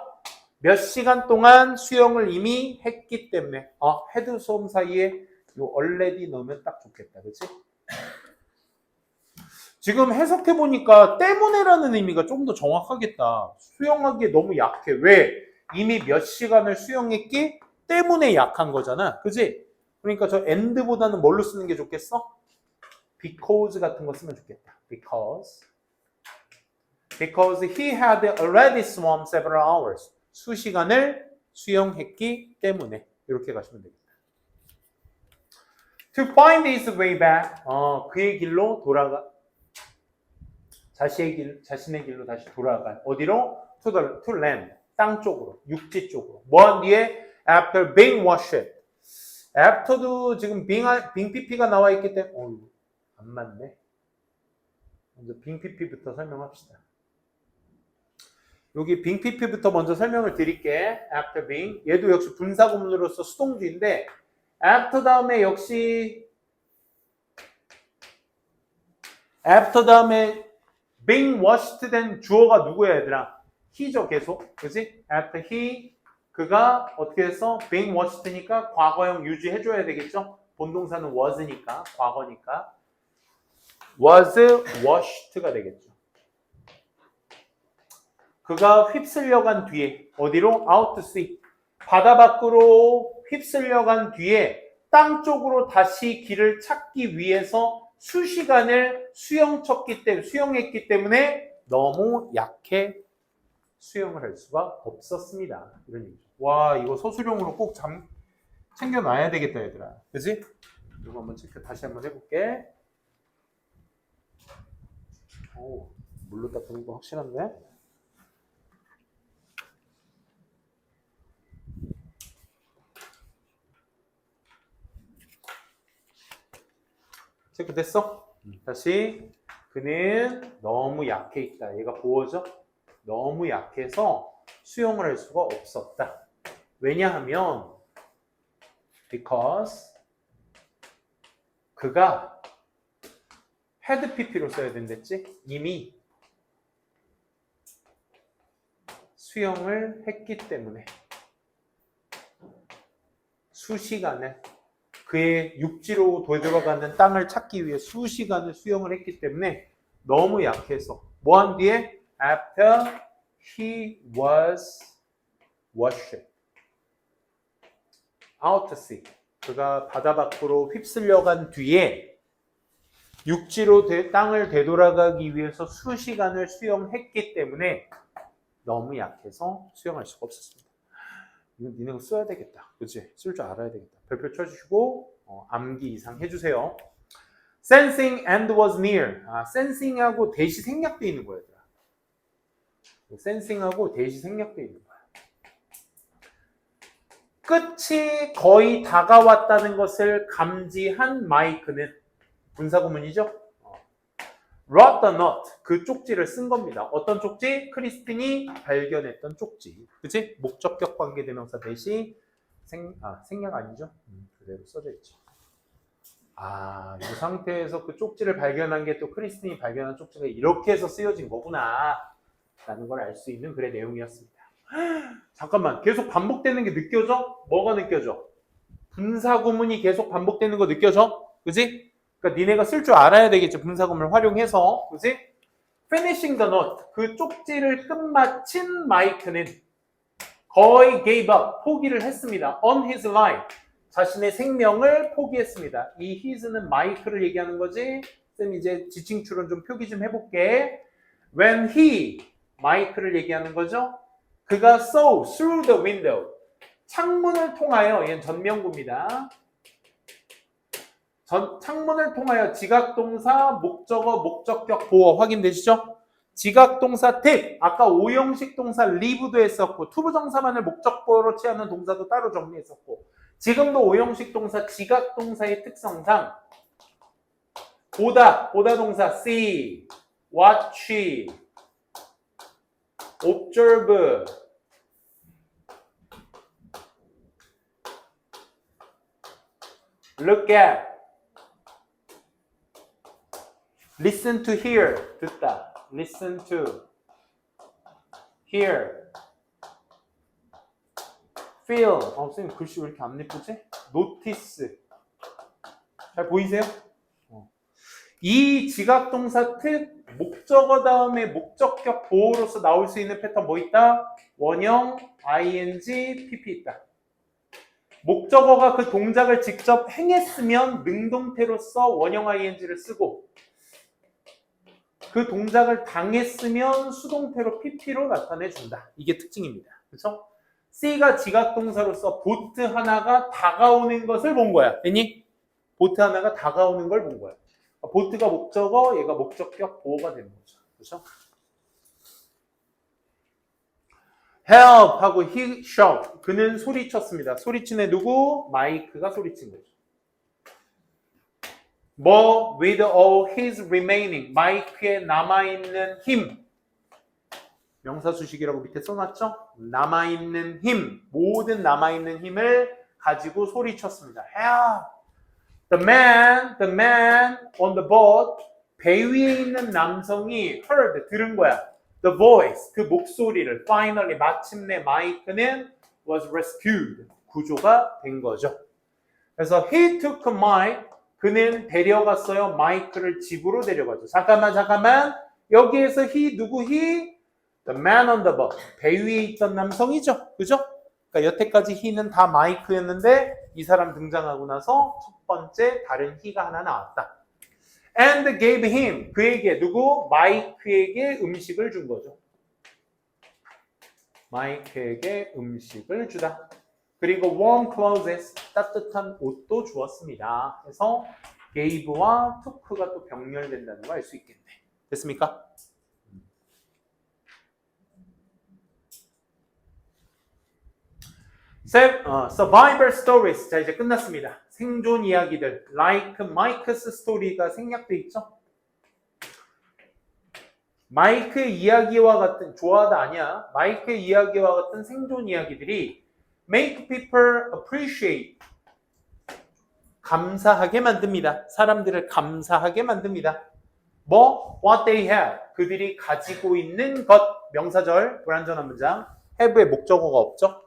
몇 시간 동안 수영을 이미 했기 때문에 had swam 사이에 요 already 넣으면 딱 좋겠다. 그치? 지금 해석해보니까 때문에라는 의미가 좀 더 정확하겠다. 수영하기에 너무 약해. 왜? 이미 몇 시간을 수영했기 때문에 약한 거잖아. 그치? 그러니까 저 and보다는 뭘로 쓰는 게 좋겠어? because 같은 거 쓰면 좋겠다. Because he had already swum several hours. 수시간을 수영했기 때문에. 이렇게 가시면 되겠다. To find his way back. 그의 길로 돌아가. 자신의 길로 다시 돌아간. 어디로? To land. 땅 쪽으로. 육지 쪽으로. 뭐한 뒤에? After being washed. After도 지금 being pp가 나와 있기 때문에 안 맞네. 먼저 being pp부터 설명합시다. 여기 being pp부터 먼저 설명을 드릴게. After being. 얘도 역시 분사구문으로서 수동주인데 after 다음에 역시 after 다음에 being washed 된 주어가 누구야 얘들아? he죠 계속. 그치? After he 그가 어떻게 했어? being washed니까 과거형 유지해줘야 되겠죠? 본동사는 was니까 과거니까 was washed가 되겠죠. 그가 휩쓸려간 뒤에 어디로? out to sea. 바다 밖으로 휩쓸려간 뒤에 땅 쪽으로 다시 길을 찾기 위해서 수시간을 수영했기 때문에 너무 약해 수영을 할 수가 없었습니다. 이런 얘기죠. 와, 이거 소수령으로 꼭 챙겨놔야 되겠다, 얘들아. 그치? 이거 한번 다시 한번 해볼게. 오, 물로 닦는 거 확실한데? 체크됐어? 다시. 그는 너무 약해 있다. 얘가 보어죠? 너무 약해서 수영을 할 수가 없었다. 왜냐하면 because 그가 had pp로 써야 된댔지? 이미 수영을 했기 때문에 수시간을 그의 육지로 되돌아가는 땅을 찾기 위해 수시간을 수영을 했기 때문에 너무 약해서 뭐한 뒤에 after he was washed out to sea 그가 바다 밖으로 휩쓸려간 뒤에 육지로 땅을 되돌아가기 위해서 수시간을 수영했기 때문에 너무 약해서 수영할 수가 없었습니다. 이거 니네가 써야 되겠다. 그치? 쓸 줄 알아야 되겠다. 별표 쳐주시고 암기 이상 해주세요. Sensing and was near. sensing하고 대시 생략되어 있는 거야. sensing하고 대시 되어 있는 거야. 끝이 거의 다가왔다는 것을 감지한 마이크는 분사구문이죠. wrote the note. 그 쪽지를 쓴 겁니다. 어떤 쪽지? 크리스틴이 발견했던 쪽지. 그치? 목적격 관계대명사 대시 생략 아니죠? 그대로 써져 있죠. 이 상태에서 그 쪽지를 발견한 게 또 크리스틴이 발견한 쪽지가 이렇게 해서 쓰여진 거구나 라는 걸 알 수 있는 글의 내용이었습니다. 잠깐만, 계속 반복되는 게 느껴져? 뭐가 느껴져? 분사구문이 계속 반복되는 거 느껴져? 그치? 그러니까 니네가 쓸 줄 알아야 되겠죠. 분사구문을 활용해서. 그치? Finishing the note. 그 쪽지를 끝마친 마이크는 거의 gave up. 포기를 했습니다. On his life. 자신의 생명을 포기했습니다. 이 his는 마이크를 얘기하는 거지. 쌤 이제 지칭 추론 좀 표기 좀 해볼게. When he, 마이크를 얘기하는 거죠. 그가 saw through the window, 창문을 통하여, 얘는 전명구입니다. 창문을 통하여 지각동사, 목적어, 목적격, 보어 확인되시죠? 지각동사 팁, 아까 오형식 동사 live도 했었고 투부정사만을 목적보어로 취하는 동사도 따로 정리했었고 지금도 오형식 동사 지각동사의 특성상 보다 동사 see, watch, observe, look at, listen to hear, 듣다, listen to, hear, feel, 선생님 글씨 왜 이렇게 안 예쁘지? notice, 잘 보이세요? 이 지각동사 특 목적어 다음에 목적격 보호로서 나올 수 있는 패턴 뭐 있다? 원형, ing, pp 있다. 목적어가 그 동작을 직접 행했으면 능동태로서 원형 ing를 쓰고 그 동작을 당했으면 수동태로 pp로 나타내준다. 이게 특징입니다. 그렇죠? C가 지각동사로서 보트 하나가 다가오는 것을 본 거야. 됐니? 보트 하나가 다가오는 걸 본 거야. 보트가 목적어, 얘가 목적격 보호가 되는 거죠. 그렇죠? help 하고 he shout. 그는 소리쳤습니다. 소리친 애 누구? 마이크가 소리친 거죠. 뭐 with all his remaining. 마이크에 남아있는 힘. 명사수식이라고 밑에 써놨죠? 남아있는 힘. 모든 남아있는 힘을 가지고 소리쳤습니다. help. The man on the boat, 배 위에 있는 남성이 heard, 들은 거야. The voice, 그 목소리를 finally, 마침내 마이크는 was rescued, 구조가 된 거죠. 그래서 he took Mike, 그는 데려갔어요. 마이크를 집으로 데려가죠. 잠깐만. 여기에서 he, 누구 he? The man on the boat, 배 위에 있던 남성이죠. 그죠? 그러니까 여태까지 he는 다 마이크였는데 이 사람 등장하고 나서 첫 번째 다른 he가 하나 나왔다. And gave him, 그에게 누구? 마이크에게 음식을 준 거죠. 마이크에게 음식을 주다. 그리고 warm clothes, 따뜻한 옷도 주었습니다. 그래서 gave와 took가 또 병렬된다는 걸 알 수 있겠네. 됐습니까? Survivor stories. 자, 이제 끝났습니다. 생존 이야기들. Like Mike's story가 생략돼 있죠? 마이크의 이야기와 같은, 좋아하다 아니야. 마이크의 이야기와 같은 생존 이야기들이 make people appreciate. 감사하게 만듭니다. 사람들을 감사하게 만듭니다. 뭐? What they have. 그들이 가지고 있는 것. 명사절, 불완전한 문장. have의 목적어가 없죠?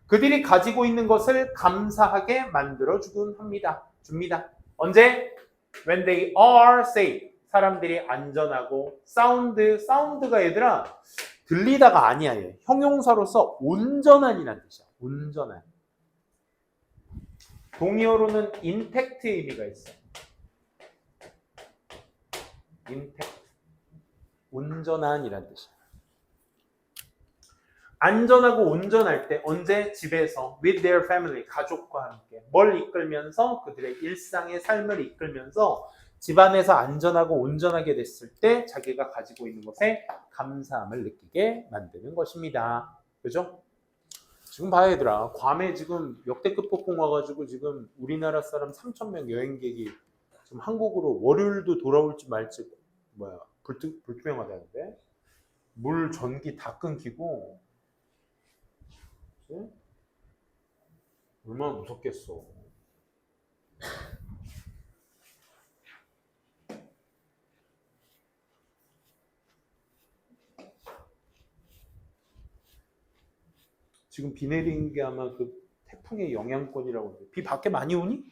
그들이 가지고 있는 것을 감사하게 만들어주곤 줍니다. 언제? When they are safe. 사람들이 안전하고 사운드가 얘들아 들리다가 아니야. 얘. 형용사로서 온전한이라는 뜻이야. 온전한. 동의어로는 intact의 의미가 있어. intact. 온전한이라는 뜻이야. 안전하고 온전할 때 언제? 집에서 with their family, 가족과 함께 뭘 이끌면서 그들의 일상의 삶을 이끌면서 집안에서 안전하고 온전하게 됐을 때 자기가 가지고 있는 것에 감사함을 느끼게 만드는 것입니다. 그죠? 지금 봐야 얘들아, 괌에 지금 역대급 폭풍 와가지고 지금 우리나라 사람 3,000명 여행객이 지금 한국으로 월요일도 돌아올지 말지 불투명하다는데 물 전기 다 끊기고 얼마나 무섭겠어. 지금 비 내리는 게 아마 그 태풍의 영향권이라고 하는데 비 밖에 많이 오니?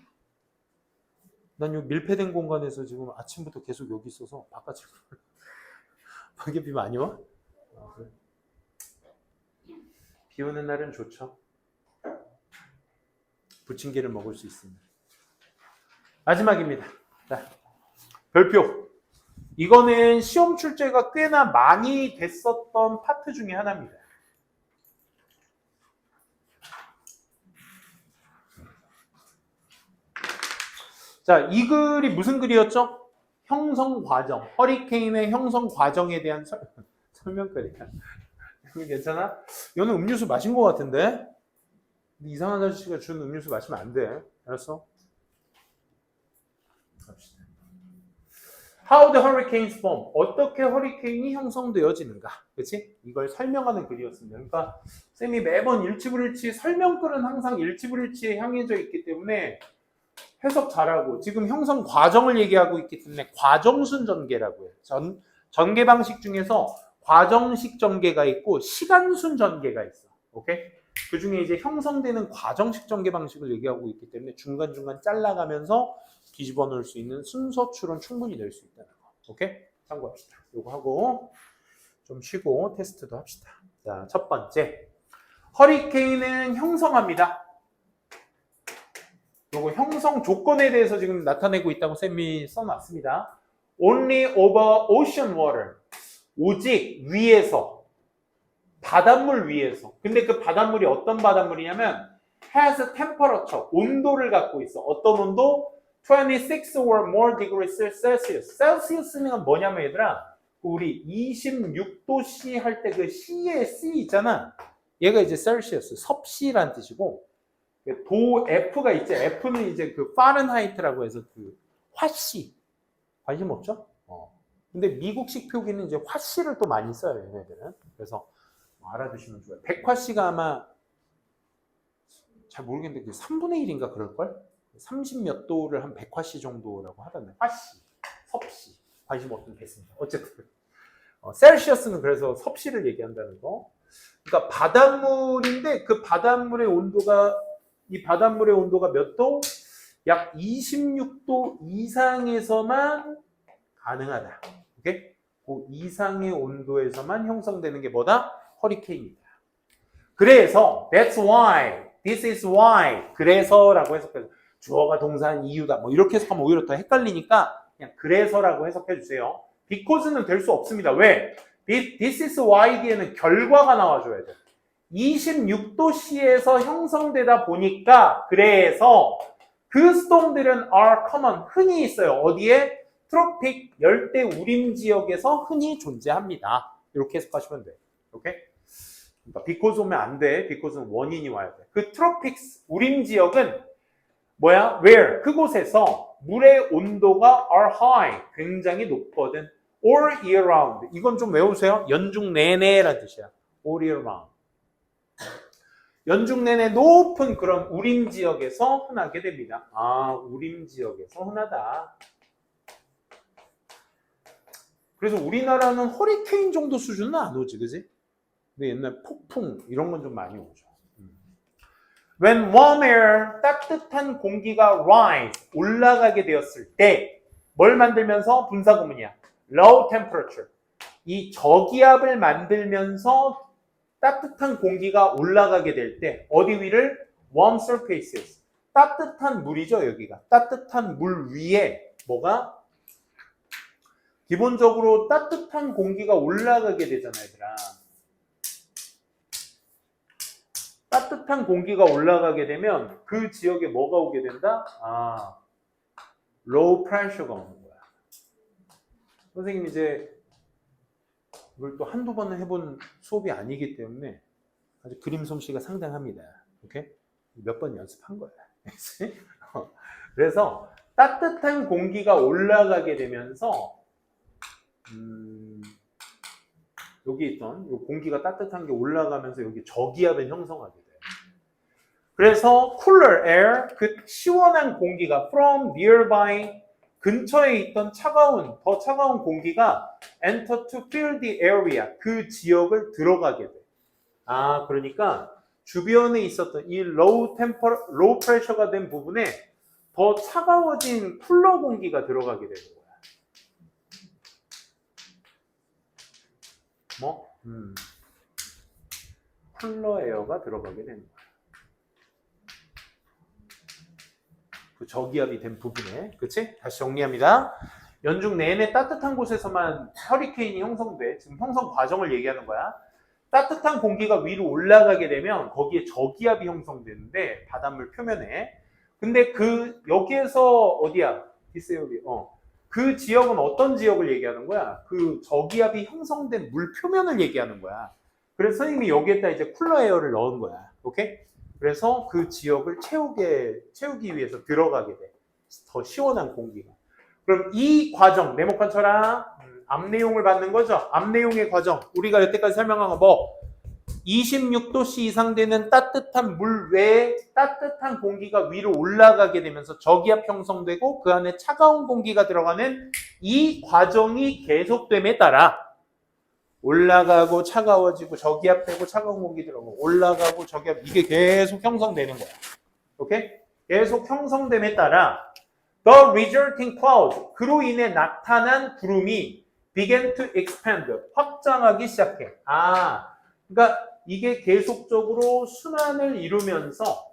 난 여기 밀폐된 공간에서 지금 아침부터 계속 여기 있어서 바깥에 밖에 비 많이 와? 아, 그래. 비 오는 날은 좋죠. 부침개를 먹을 수 있습니다. 마지막입니다. 자, 별표. 이거는 시험 출제가 꽤나 많이 됐었던 파트 중에 하나입니다. 자, 이 글이 무슨 글이었죠? 형성 과정. 허리케인의 형성 과정에 대한 설명글이야. 괜찮아? 이거는 음료수 마신 것 같은데? 이상한 아저씨가 준 음료수 마시면 안 돼. 알았어? 갑시다. How the hurricanes form. 어떻게 허리케인이 형성되어지는가. 그치? 이걸 설명하는 글이었습니다. 그러니까 쌤이 매번 일치불일치 설명글은 항상 일치불일치에 향해져 있기 때문에 해석 잘하고 지금 형성 과정을 얘기하고 있기 때문에 과정순 전개라고 해요. 전개 방식 중에서 과정식 전개가 있고 시간순 전개가 있어. 오케이? 그 중에 이제 형성되는 과정식 전개 방식을 얘기하고 있기 때문에 중간중간 잘라가면서 뒤집어 놓을 수 있는 순서 추론 충분히 될 수 있다는 거. 오케이? 참고합시다. 요거 하고 좀 쉬고 테스트도 합시다. 자, 첫 번째. 허리케인은 형성합니다. 요거 형성 조건에 대해서 지금 나타내고 있다고 쌤이 써놨습니다. Only over ocean water. 오직 위에서. 바닷물 위에서. 근데 그 바닷물이 어떤 바닷물이냐면 has a temperature. 온도를 갖고 있어. 어떤 온도? 26 or more degrees Celsius. Celsius는 뭐냐면 얘들아, 우리 26도씨 할 때 그 C의 C 있잖아. 얘가 이제 Celsius, 섭씨란 뜻이고, 도 F가 있지. F는 이제 그 파렌하이트라고 해서 그 화씨. 관심 없죠? 근데 미국식 표기는 이제 화씨를 또 많이 써요, 얘네들은. 그래서 알아두시면 좋아요. 100화씨가 아마 잘 모르겠는데 3분의 1인가 그럴걸? 30몇 도를 한 100화씨 정도라고 하던데. 화씨, 섭씨. 관심 없으면 됐습니다. 어쨌든. 셀시어스는 그래서 섭씨를 얘기한다는 거. 그러니까 바닷물인데 그 바닷물의 온도가 이 바닷물의 온도가 몇 도? 약 26도 이상에서만 가능하다. 오케이? 그 이상의 온도에서만 형성되는 게 뭐다? 허리케인이다. 그래서 that's why, this is why, 그래서라고 해석해서 주어가 동사한 이유다. 뭐 이렇게 해석하면 오히려 더 헷갈리니까 그냥 그래서라고 해석해 주세요. because는 될 수 없습니다. 왜? this is why 뒤에는 결과가 나와줘야 돼. 26도씨에서 형성되다 보니까 그래서 그 스톰들은 are common, 흔히 있어요. 어디에? 트로픽, 열대 우림 지역에서 흔히 존재합니다. 이렇게 해석하시면 돼요. 오케이? 그러니까 because 오면 안 돼. because는 원인이 와야 돼. 그 트로픽스, 우림 지역은 뭐야? where? 그곳에서 물의 온도가 are high, 굉장히 높거든. all year round. 이건 좀 외우세요. 연중 내내라는 뜻이야. all year round. 연중 내내 높은 그런 우림 지역에서 흔하게 됩니다. 아, 우림 지역에서 흔하다. 그래서 우리나라는 허리케인 정도 수준은 안 오지, 그지? 근데 옛날 폭풍 이런 건 좀 많이 오죠. When warm air, 따뜻한 공기가 rise, 올라가게 되었을 때 뭘 만들면서? 분사구문이야. low temperature. 이 저기압을 만들면서 따뜻한 공기가 올라가게 될 때 어디 위를? warm surfaces. 따뜻한 물이죠, 여기가. 따뜻한 물 위에 뭐가? 기본적으로 따뜻한 공기가 올라가게 되잖아, 얘들아. 따뜻한 공기가 올라가게 되면 그 지역에 뭐가 오게 된다? 아, low pressure가 오는 거야. 선생님 이제 이걸 또 한두 번은 해본 수업이 아니기 때문에 아주 그림 솜씨가 상당합니다. 오케이? 몇 번 연습한 거야. 그래서 따뜻한 공기가 올라가게 되면서 여기 있던 요 공기가 따뜻한 게 올라가면서 여기 저기압을 형성하게 돼. 그래서 cooler air, 그 시원한 공기가 from nearby, 근처에 있던 더 차가운 공기가 enter to fill the area, 그 지역을 들어가게 돼. 아, 그러니까 주변에 있었던 이 low pressure가 된 부분에 더 차가워진 쿨러 공기가 들어가게 되는 거야. 쿨러 에어가 들어가게 되는 거야. 그 저기압이 된 부분에. 그치? 다시 정리합니다. 연중 내내 따뜻한 곳에서만 허리케인이 형성돼. 지금 형성 과정을 얘기하는 거야. 따뜻한 공기가 위로 올라가게 되면 거기에 저기압이 형성되는데 바닷물 표면에. 근데 여기에서 어디야? 디세오리. 그 지역은 어떤 지역을 얘기하는 거야? 그 저기압이 형성된 물 표면을 얘기하는 거야. 그래서 선생님이 여기에다 이제 쿨러 에어를 넣은 거야. 오케이? 그래서 그 지역을 채우기 위해서 들어가게 돼. 더 시원한 공기가. 그럼 이 과정, 네모칸 쳐라. 앞 내용을 받는 거죠. 앞 내용의 과정. 우리가 여태까지 설명한 거 뭐? 26도씨 이상 되는 따뜻한 물 외에 따뜻한 공기가 위로 올라가게 되면서 저기압 형성되고 그 안에 차가운 공기가 들어가는 이 과정이 계속됨에 따라 올라가고 차가워지고 저기압되고 차가운 공기 들어가고 올라가고 저기압 이게 계속 형성되는 거야. 오케이? 계속 형성됨에 따라 the resulting clouds 그로 인해 나타난 구름이 began to expand 확장하기 시작해. 그러니까 이게 계속적으로 순환을 이루면서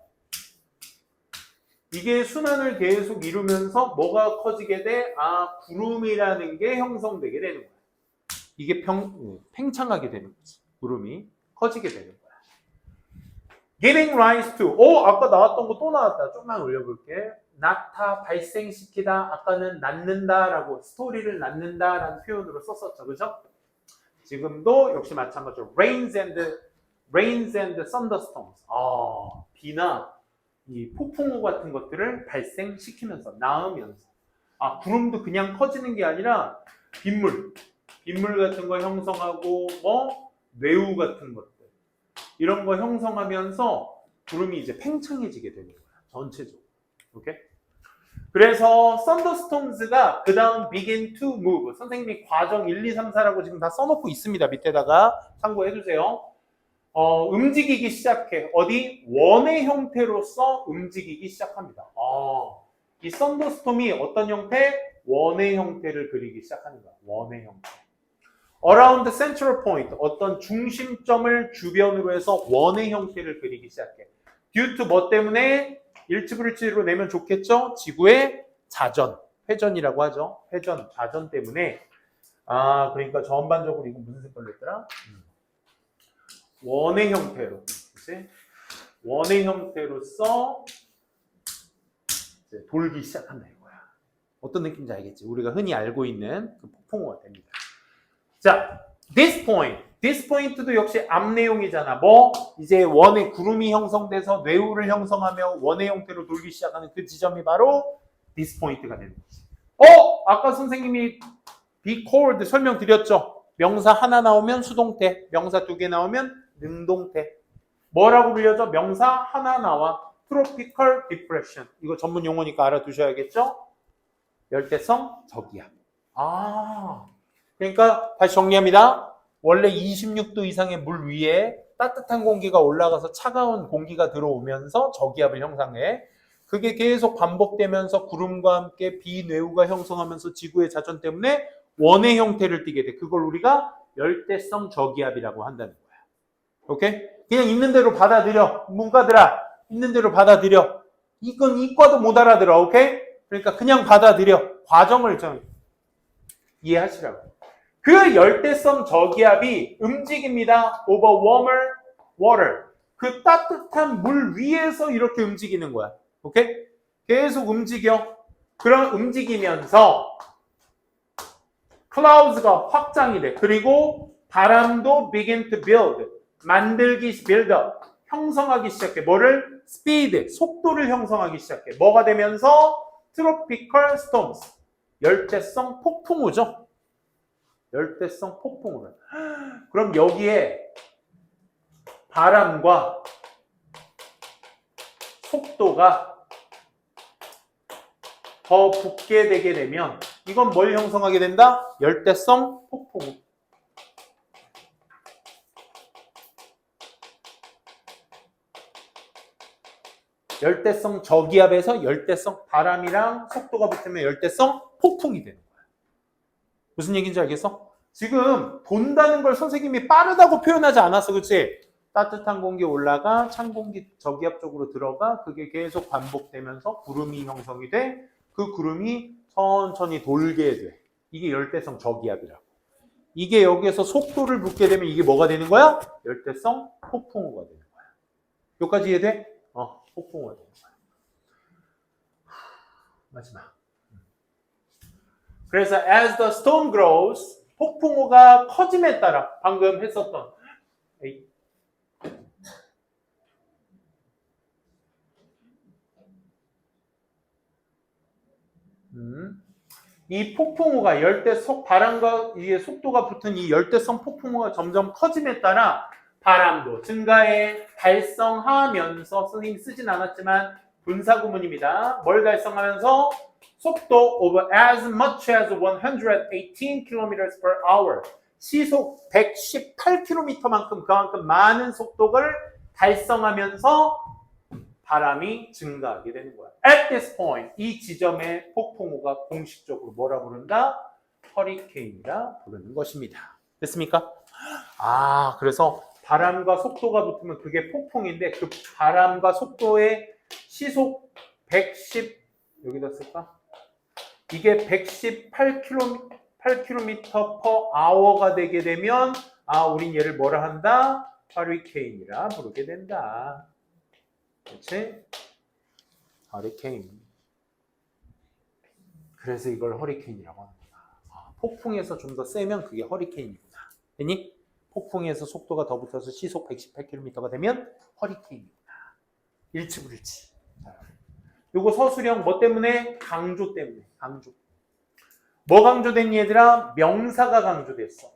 계속 이루면서 뭐가 커지게 돼? 구름이라는 게 형성되게 되는 거야. 이게 팽창하게 되는 거지. 구름이 커지게 되는 거야. Giving rise to. 아까 나왔던 거 또 나왔다. 좀만 올려볼게. 발생시키다. 아까는 낳는다라고 스토리를 낳는다라는 표현으로 썼었죠. 그죠? 지금도 역시 마찬가지로 rains and thunderstorms. 비나 이 폭풍우 같은 것들을 발생시키면서 낳으면서 구름도 그냥 커지는 게 아니라 빗물 같은 거 형성하고 뇌우 같은 것들 이런 거 형성하면서 구름이 이제 팽창해지게 되는 거야. 전체적으로. 오케이? 그래서 thunderstorms가 그 다음 begin to move. 선생님이 과정 1, 2, 3, 4라고 지금 다 써놓고 있습니다. 밑에다가 참고해주세요. 움직이기 시작해. 어디? 원의 형태로서 움직이기 시작합니다. 이 thunderstorm이 어떤 형태? 원의 형태를 그리기 시작하는 거야. 원의 형태. Around the central point. 어떤 중심점을 주변으로 해서 원의 형태를 그리기 시작해. Due to 뭐 때문에? 일치불일치로 내면 좋겠죠? 지구의 자전. 회전이라고 하죠. 회전, 자전 때문에. 그러니까 전반적으로 이거 무슨 색깔로 했더라? 원의 형태로. 그치? 원의 형태로서 이제 돌기 시작한다 이거야. 어떤 느낌인지 알겠지? 우리가 흔히 알고 있는 그 폭풍우가 됩니다. 자, this point도 역시 앞 내용이잖아. 이제 원의 구름이 형성돼서 뇌우를 형성하며 원의 형태로 돌기 시작하는 그 지점이 바로 this point가 되는 거지. 아까 선생님이 be cold 설명드렸죠. 명사 하나 나오면 수동태, 명사 2개 나오면 능동태. 뭐라고 불려져? 명사 하나 나와. tropical depression. 이거 전문 용어니까 알아두셔야겠죠? 열대성 저기압. 그러니까 다시 정리합니다. 원래 26도 이상의 물 위에 따뜻한 공기가 올라가서 차가운 공기가 들어오면서 저기압을 형성해. 그게 계속 반복되면서 구름과 함께 비뇌우가 형성하면서 지구의 자전 때문에 원의 형태를 띠게 돼. 그걸 우리가 열대성 저기압이라고 한다는 거야. 오케이? 그냥 있는 대로 받아들여. 문과들아, 있는 대로 받아들여. 이건 이과도 못 알아들어. 오케이? 그러니까 그냥 받아들여. 과정을 좀 이해하시라고. 그 열대성 저기압이 움직입니다. over warmer water. 그 따뜻한 물 위에서 이렇게 움직이는 거야. 오케이? 계속 움직여. 그럼 움직이면서 clouds가 확장이 돼. 그리고 바람도 begin to build. 만들기, build up. 형성하기 시작해. 뭐를? speed. 속도를 형성하기 시작해. 뭐가 되면서? tropical storms. 열대성 폭풍우죠. 열대성 폭풍우를. 그럼 여기에 바람과 속도가 더 붙게 되게 되면 이건 뭘 형성하게 된다? 열대성 폭풍우. 열대성 저기압에서 열대성 바람이랑 속도가 붙으면 열대성 폭풍이 되는 거야. 무슨 얘기인지 알겠어? 지금 돈다는 걸 선생님이 빠르다고 표현하지 않았어. 그치? 따뜻한 공기 올라가 찬 공기 저기압 쪽으로 들어가 그게 계속 반복되면서 구름이 형성이 돼. 그 구름이 천천히 돌게 돼. 이게 열대성 저기압이라고. 이게 여기에서 속도를 붙게 되면 이게 뭐가 되는 거야? 열대성 폭풍우가 되는 거야. 여기까지 이해돼? 폭풍우가 되는 거야. 마지막. 그래서 as the storm grows, 폭풍우가 커짐에 따라 방금 했었던 이 폭풍우가 열대성 바람과 이게 속도가 붙은 이 열대성 폭풍우가 점점 커짐에 따라 바람도 증가해 달성하면서 선생님이 쓰진 않았지만 분사구문입니다. 뭘 달성하면서 속도 of as much as 118 km per hour 시속 118km만큼 그만큼 많은 속도를 달성하면서 바람이 증가하게 되는 거야. At this point, 이 지점에 폭풍우가 공식적으로 뭐라 부른다? 허리케인이라 부르는 것입니다. 됐습니까? 그래서 바람과 속도가 붙으면 그게 폭풍인데 그 바람과 속도의 시속 110, 여기다 쓸까? 이게 118km per hour가 되게 되면 우린 얘를 뭐라 한다? 허리케인이라 부르게 된다. 그렇지? 허리케인. 그래서 이걸 허리케인이라고 하는 거야. 폭풍에서 좀 더 세면 그게 허리케인이구나. 됐니? 폭풍에서 속도가 더 붙어서 시속 118km가 되면 허리케인이구나. 일치불일치. 요거 서술형 뭐 때문에? 강조 때문에. 강조. 뭐 강조된 얘들아? 명사가 강조됐어.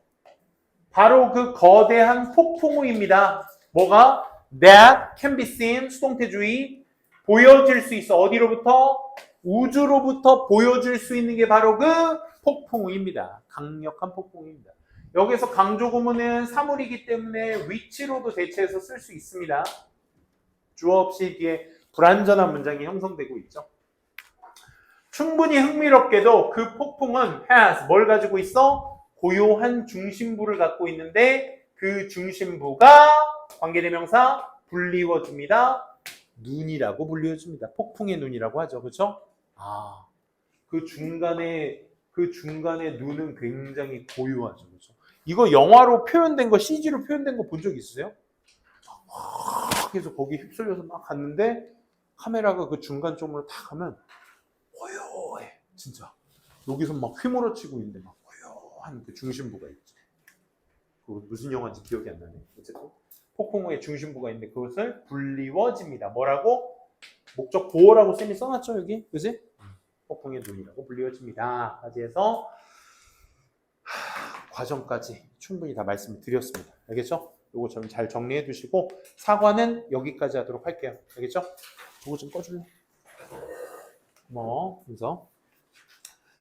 바로 그 거대한 폭풍우입니다. 뭐가? That can be seen, 수동태주의, 보여질 수 있어. 어디로부터? 우주로부터 보여질 수 있는 게 바로 그 폭풍우입니다. 강력한 폭풍우입니다. 여기서 강조구문은 사물이기 때문에 위치로도 대체해서 쓸 수 있습니다. 주어 없이 뒤에 불완전한 문장이 형성되고 있죠. 충분히 흥미롭게도 그 폭풍은 has 뭘 가지고 있어? 고요한 중심부를 갖고 있는데 그 중심부가 관계대명사 불리워줍니다. 눈이라고 불리워줍니다. 폭풍의 눈이라고 하죠. 그렇죠? 그 중간에 눈은 굉장히 고요하죠. 그렇죠? 이거 영화로 표현된 거, CG로 표현된 거 본 적 있으세요? 그래서 거기 휩쓸려서 막 갔는데 카메라가 그 중간 쪽으로 딱 가면 고요해. 진짜. 여기서 막 휘몰아치고 있는데 막 고요한 그 중심부가 있죠. 그거 무슨 영화인지 기억이 안 나네. 어쨌든 폭풍우의 중심부가 있는데 그것을 불리워집니다. 뭐라고? 목적 보호라고 쌤이 써놨죠 여기, 그지? 폭풍의 눈이라고 불리워집니다. 까지 해서 과정까지 충분히 다 말씀을 드렸습니다. 알겠죠? 요거 좀 잘 정리해 두시고 사과는 여기까지 하도록 할게요. 알겠죠? 요거 좀 꺼줄래? 그래서